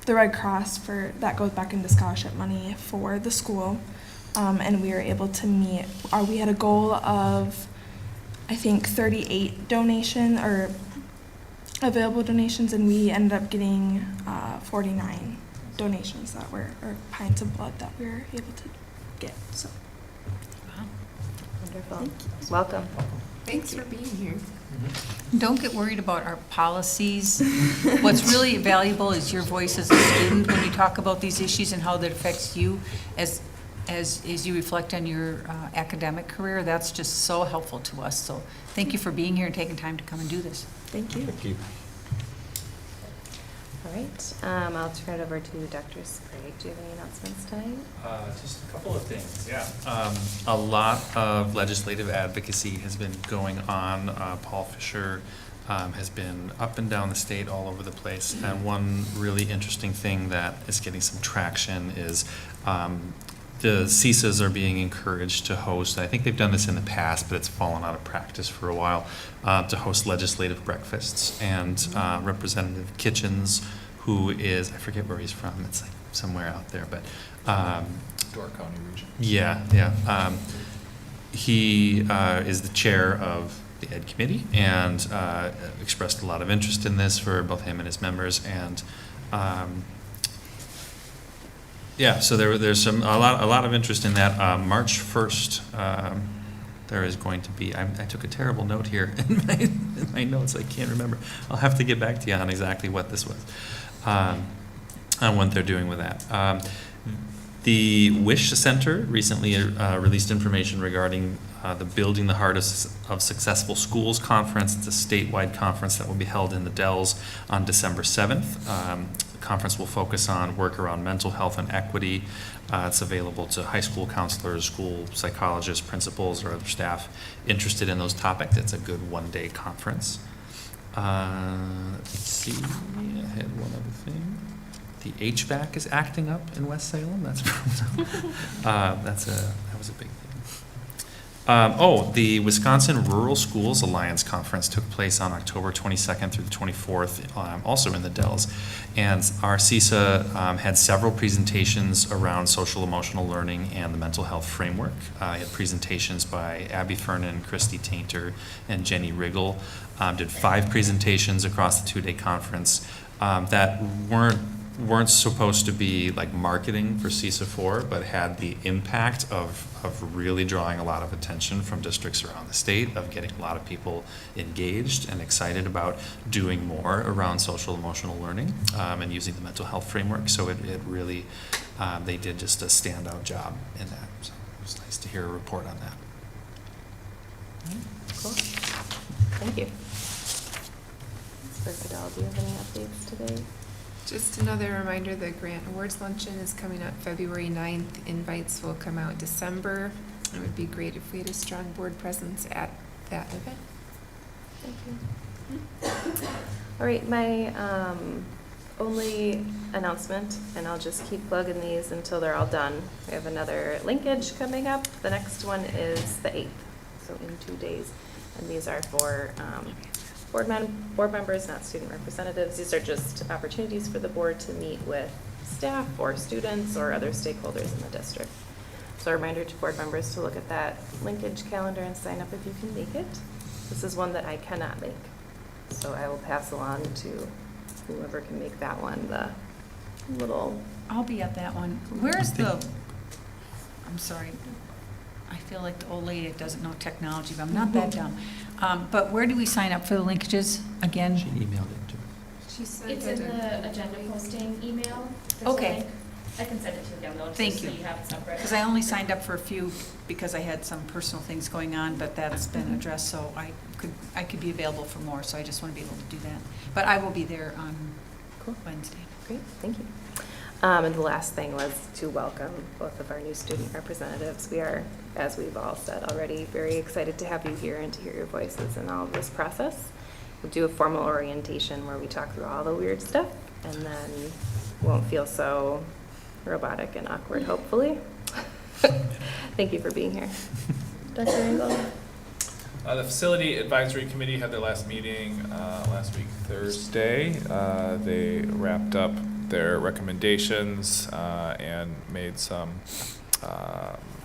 [SPEAKER 22] the Red Cross that goes back into scholarship money for the school, and we were able to meet, we had a goal of, I think, 38 available donations, and we ended up getting 49 donations that were, or pints of blood that we were able to get. So,
[SPEAKER 1] Wonderful. Welcome.
[SPEAKER 23] Thanks for being here.
[SPEAKER 17] Don't get worried about our policies. What's really valuable is your voice as a student when you talk about these issues and how that affects you as you reflect on your academic career. That's just so helpful to us. So thank you for being here and taking time to come and do this.
[SPEAKER 22] Thank you.
[SPEAKER 5] Thank you.
[SPEAKER 1] All right. I'll turn it over to Dr. Sprague. Do you have any announcements tonight?
[SPEAKER 18] Just a couple of things, yeah. A lot of legislative advocacy has been going on. Paul Fisher has been up and down the state, all over the place. And one really interesting thing that is getting some traction is the CISAs are being encouraged to host, I think they've done this in the past, but it's fallen out of practice for a while, to host legislative breakfasts. And Representative Kitchens, who is, I forget where he's from, it's like somewhere out there, but
[SPEAKER 5] Door County region.
[SPEAKER 18] Yeah. He is the chair of the Ed Committee and expressed a lot of interest in this for both him and his members. And Yeah, so there's a lot of interest in that. March 1st, there is going to be, I took a terrible note here in my notes, I can't remember. I'll have to get back to you on exactly what this was, on what they're doing with that. The Wish Center recently released information regarding the Building the Heart of Successful Schools conference. It's a statewide conference that will be held in the Dells on December 7th. The conference will focus on work around mental health and equity. It's available to high school counselors, school psychologists, principals, or other staff interested in those topics. It's a good one-day conference. Let's see, I had one other thing. The HVAC is acting up in West Salem. That was a big thing. The Wisconsin Rural Schools Alliance Conference took place on October 22nd through the 24th, also in the Dells. And our CISA had several presentations around social emotional learning and the mental health framework. I had presentations by Abby Fernan, Christy Tainter, and Jenny Riggle. Did 5 presentations across the 2-day conference that weren't supposed to be like marketing for CISA 4, but had the impact of really drawing a lot of attention from districts around the state, of getting a lot of people engaged and excited about doing more around social emotional learning and using the mental health framework. So it really, they did just a standout job in that. So it was nice to hear a report on that.
[SPEAKER 1] Cool. Thank you. Vidal, do you have any updates today?
[SPEAKER 19] Just another reminder, the Grant Awards Luncheon is coming up February 9th. Invites will come out December. It would be great if we had a strong board presence at that event.
[SPEAKER 1] Thank you. All right, my only announcement, and I'll just keep plugging these until they're all done. We have another linkage coming up. The next one is the 8th, so in 2 days. And these are for board members, not student representatives. These are just opportunities for the board to meet with staff or students or other stakeholders in the district. So a reminder to board members to look at that linkage calendar and sign up if you can make it. This is one that I cannot make, so I will pass along to whoever can make that one, the little...
[SPEAKER 17] I'll be at that one. Where's the, I'm sorry, I feel like the old lady that doesn't know technology, but I'm not that dumb. But where do we sign up for the linkages again?
[SPEAKER 18] She emailed it to me.
[SPEAKER 12] It's in the agenda posting email. There's a
[SPEAKER 17] Okay.
[SPEAKER 12] link. I can send it to you again though,
[SPEAKER 17] Thank
[SPEAKER 12] just
[SPEAKER 17] you.
[SPEAKER 12] so you have it separate.
[SPEAKER 17] Because I only signed up for a few because I had some personal things going on, but that's been addressed, so I could be available for more, so I just want to be able to do that. But I will be there on Wednesday.
[SPEAKER 1] Great, thank you. And the last thing was to welcome both of our new student representatives. We are, as we've all said already, very excited to have you here and to hear your voices in all of this process. We'll do a formal orientation where we talk through all the weird stuff, and then won't feel so robotic and awkward, hopefully. Thank you for being here. Dr. Engel?
[SPEAKER 5] The Facility Advisory Committee had their last meeting last week, Thursday. They wrapped up their recommendations and made some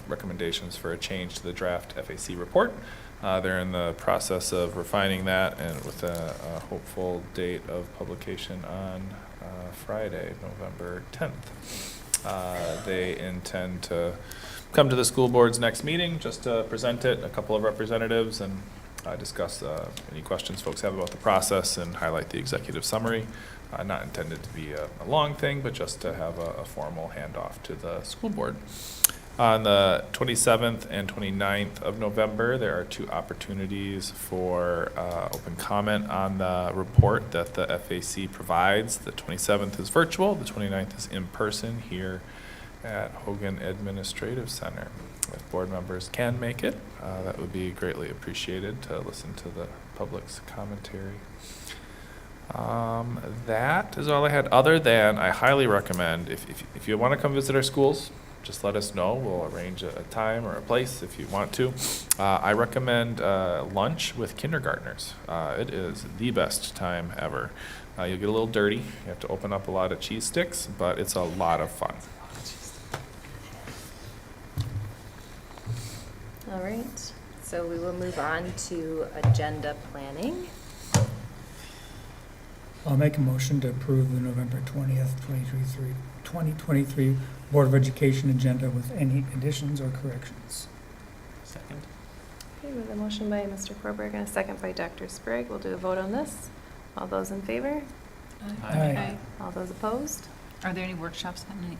[SPEAKER 5] recommendations for a change to the draft FAC report. They're in the process of refining that, and with a hopeful date of publication on Friday, November 10th. They intend to come to the school board's next meeting just to present it, a couple of representatives, and discuss any questions folks have about the process and highlight the executive summary. Not intended to be a long thing, but just to have a formal handoff to the school board. On the 27th and 29th of November, there are 2 opportunities for open comment on the report that the FAC provides. The 27th is virtual, the 29th is in person here at Hogan Administrative Center. If board members can make it, that would be greatly appreciated to listen to the public's commentary. That is all I had, other than I highly recommend, if you want to come visit our schools, just let us know. We'll arrange a time or a place if you want to. I recommend lunch with kindergartners. It is the best time ever. You'll get a little dirty. You have to open up a lot of cheese sticks, but it's a lot of fun.
[SPEAKER 1] All right, so we will move on to agenda planning.
[SPEAKER 4] I'll make a motion to approve the November 20th, 2023 Board of Education agenda with any additions or corrections.
[SPEAKER 18] Second.
[SPEAKER 1] Okay, with a motion by Mr. Korberg and a second by Dr. Sprague, we'll do a vote on this. All those in favor?
[SPEAKER 4] Aye.
[SPEAKER 1] All those opposed?
[SPEAKER 17] Are there any workshops that night?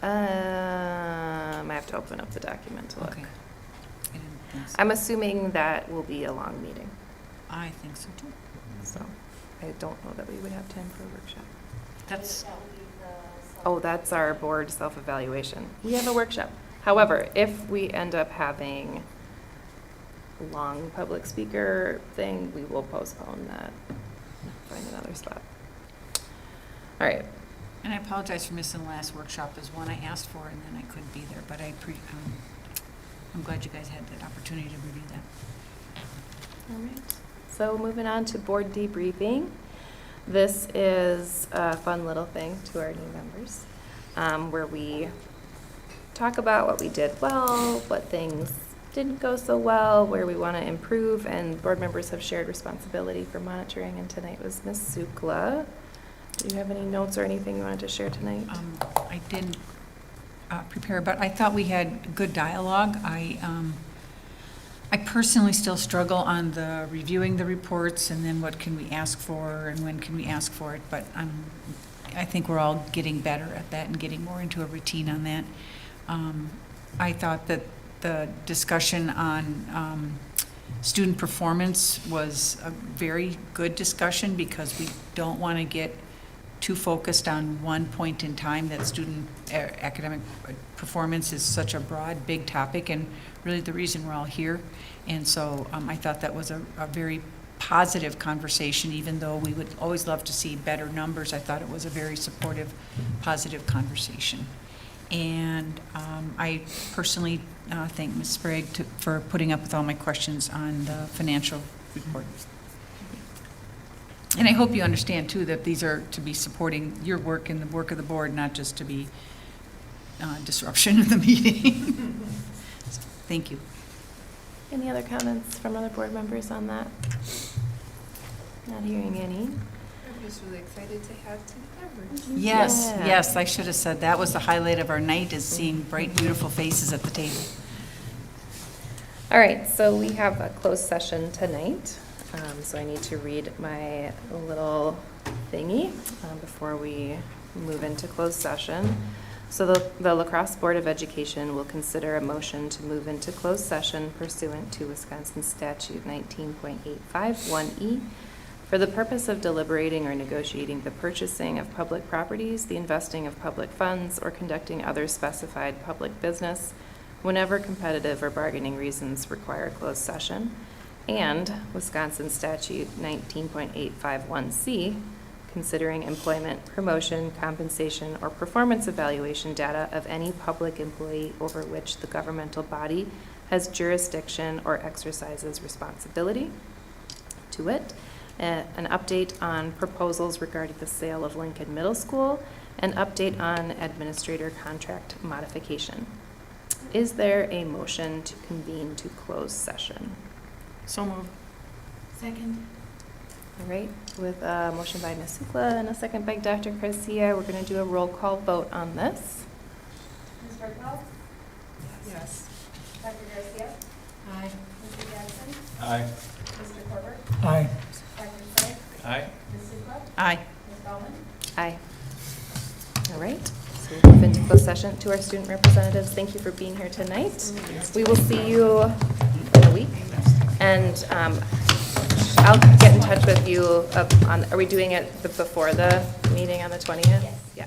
[SPEAKER 1] I have to open up the document to look.
[SPEAKER 17] Okay. I didn't think so.
[SPEAKER 1] I'm assuming that will be a long meeting,
[SPEAKER 17] I think so too.
[SPEAKER 1] so I don't know that we would have time for a workshop.
[SPEAKER 17] That's,
[SPEAKER 1] Oh, that's our board self-evaluation. We have a workshop. However, if we end up having a long public speaker thing, we will postpone that, find another spot. All right.
[SPEAKER 17] and I apologize for missing the last workshop. It was one I asked for and then I couldn't be there, but I'm glad you guys had that opportunity to review that.
[SPEAKER 1] All right. So moving on to board debriefing. This is a fun little thing to our new members, where we talk about what we did well, what things didn't go so well, where we want to improve, and board members have shared responsibility for monitoring, and tonight was Ms. Sukla. Do you have any notes or anything you wanted to share tonight?
[SPEAKER 17] I didn't prepare, but I thought we had good dialogue. I personally still struggle on the reviewing the reports and then what can we ask for and when can we ask for it, but I think we're all getting better at that and getting more into a routine on that. I thought that the discussion on student performance was a very good discussion because we don't want to get too focused on one point in time. That student academic performance is such a broad, big topic and really the reason we're all here. And so I thought that was a very positive conversation, even though we would always love to see better numbers. I thought it was a very supportive, positive conversation. And I personally thank Ms. Sprague for putting up with all my questions on the financial report. And I hope you understand, too, that these are to be supporting your work and the work of the board, not just to be disruption of the meeting. So, thank you.
[SPEAKER 1] Any other comments from other board members on that? Not hearing any.
[SPEAKER 19] I'm just really excited to have two members.
[SPEAKER 17] Yes,
[SPEAKER 1] Yeah.
[SPEAKER 17] yes, I should have said that was the highlight of our night, is seeing bright, beautiful faces at the table.
[SPEAKER 1] All right, so we have a closed session tonight. So I need to read my little thingy before we move into closed session. So the La Crosse Board of Education will consider a motion to move into closed session pursuant to Wisconsin Statute 19.851E for the purpose of deliberating or negotiating the purchasing of public properties, the investing of public funds, or conducting other specified public business whenever competitive or bargaining reasons require closed session, and Wisconsin Statute 19.851C, considering employment, promotion, compensation, or performance evaluation data of any public employee over which the governmental body has jurisdiction or exercises responsibility. To it, an update on proposals regarding the sale of Lincoln Middle School, an update on administrator contract modification. Is there a motion to convene to close session?
[SPEAKER 17] So moved.
[SPEAKER 22] Second.
[SPEAKER 1] All right, with a motion by Ms. Sukla and a second by Dr. Garcia, we're going to do a roll call vote on this.
[SPEAKER 12] Ms. Burkhoff?
[SPEAKER 19] Yes.
[SPEAKER 12] Dr. Garcia?
[SPEAKER 19] Aye.
[SPEAKER 12] Mr. Jackson?
[SPEAKER 20] Aye.
[SPEAKER 12] Mr. Korber?
[SPEAKER 4] Aye.
[SPEAKER 12] Dr. Sprague?
[SPEAKER 18] Aye.
[SPEAKER 12] Ms. Sukla?
[SPEAKER 17] Aye.
[SPEAKER 12] Ms. Bowman?
[SPEAKER 1] Aye. All right, so we'll move into closed session. To our student representatives, thank you for being here tonight. We will see you in a week. And I'll get in touch with you are we doing it before the meeting on the 20th? Yes. Yeah.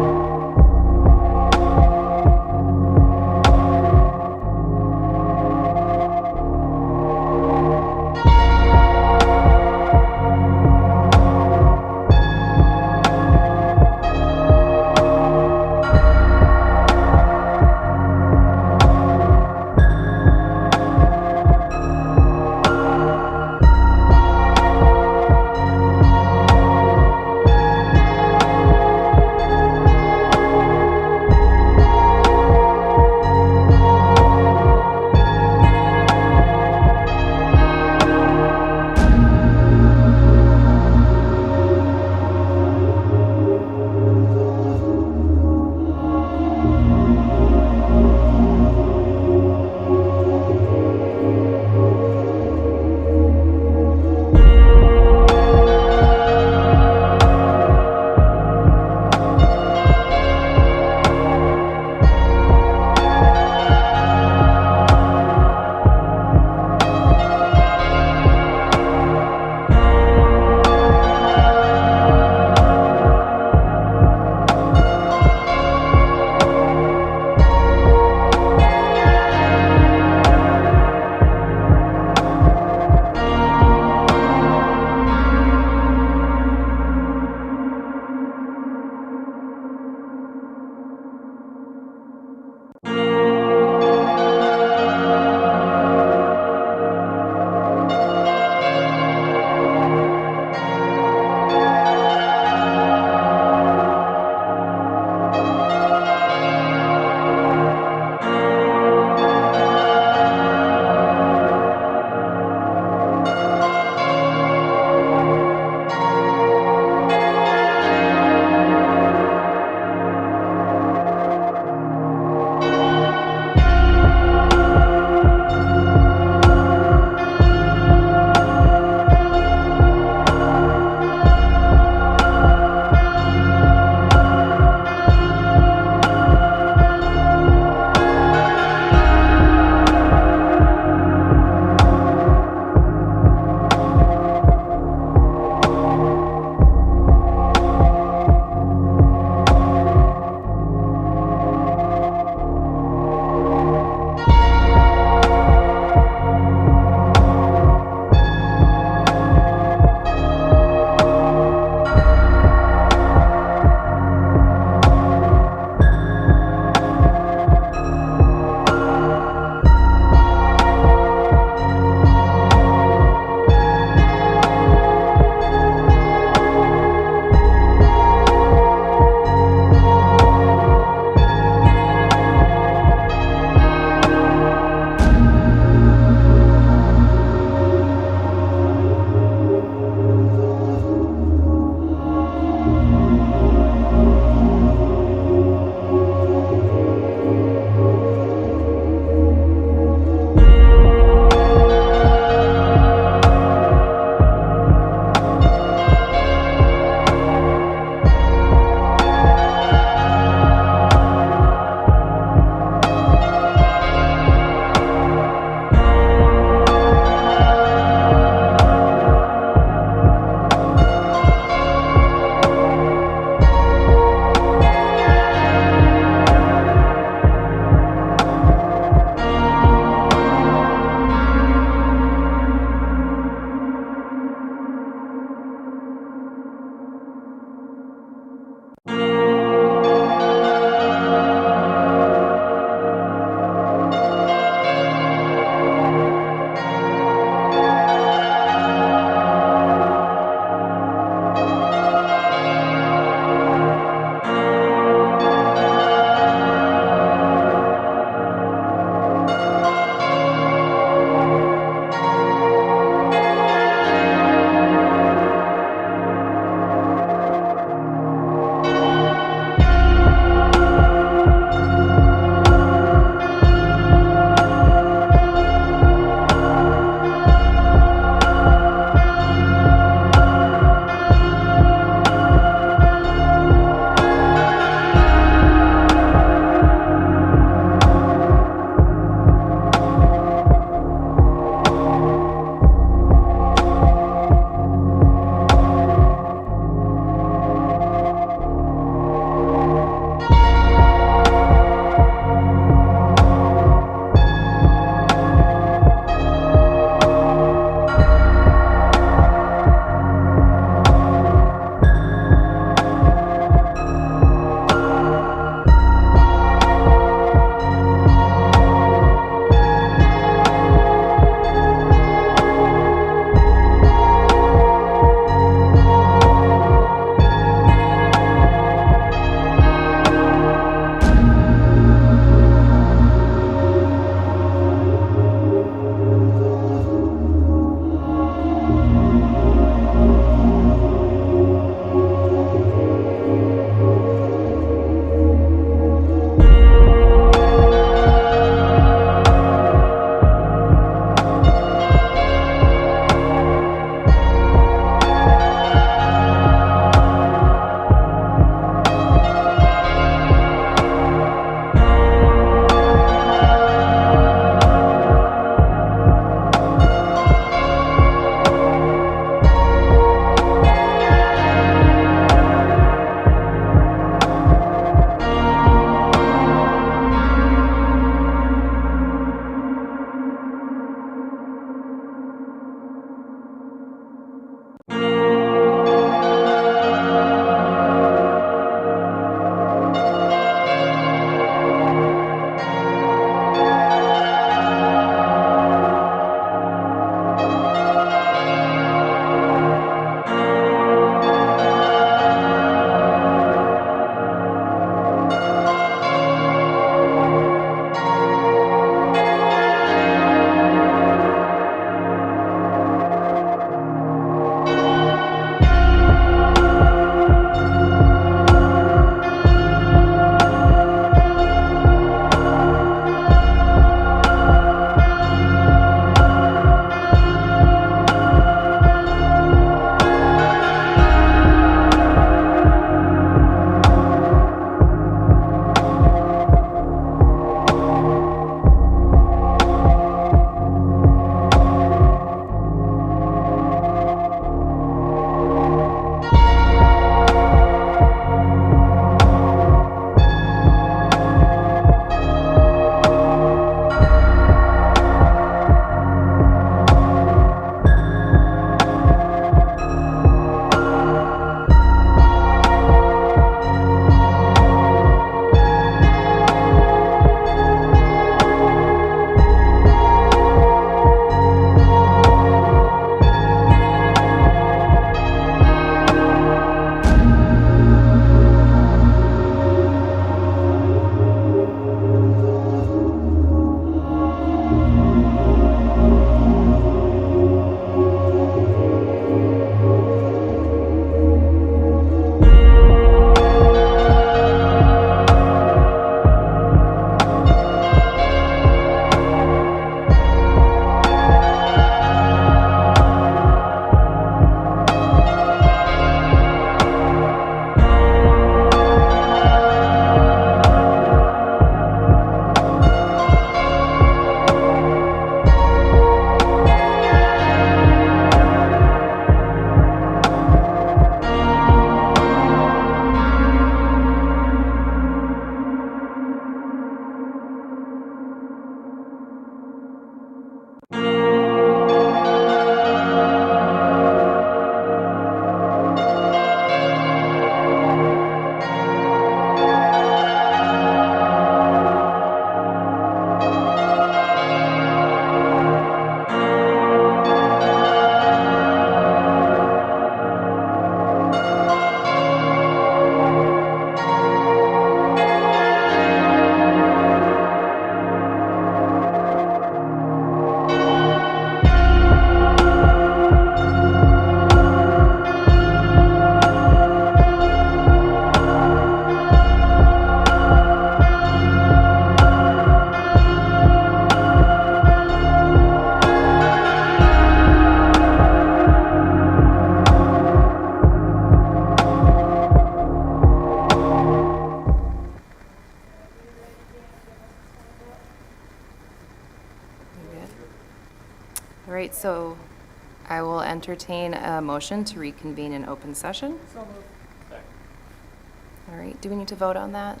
[SPEAKER 1] I will entertain a motion to reconvene in open session. All right, do we need to vote on that?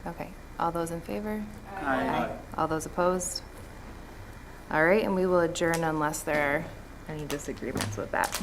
[SPEAKER 1] Okay, all those in favor?
[SPEAKER 8] Aye.
[SPEAKER 1] All those opposed? All right, and we will adjourn unless there are any disagreements with that.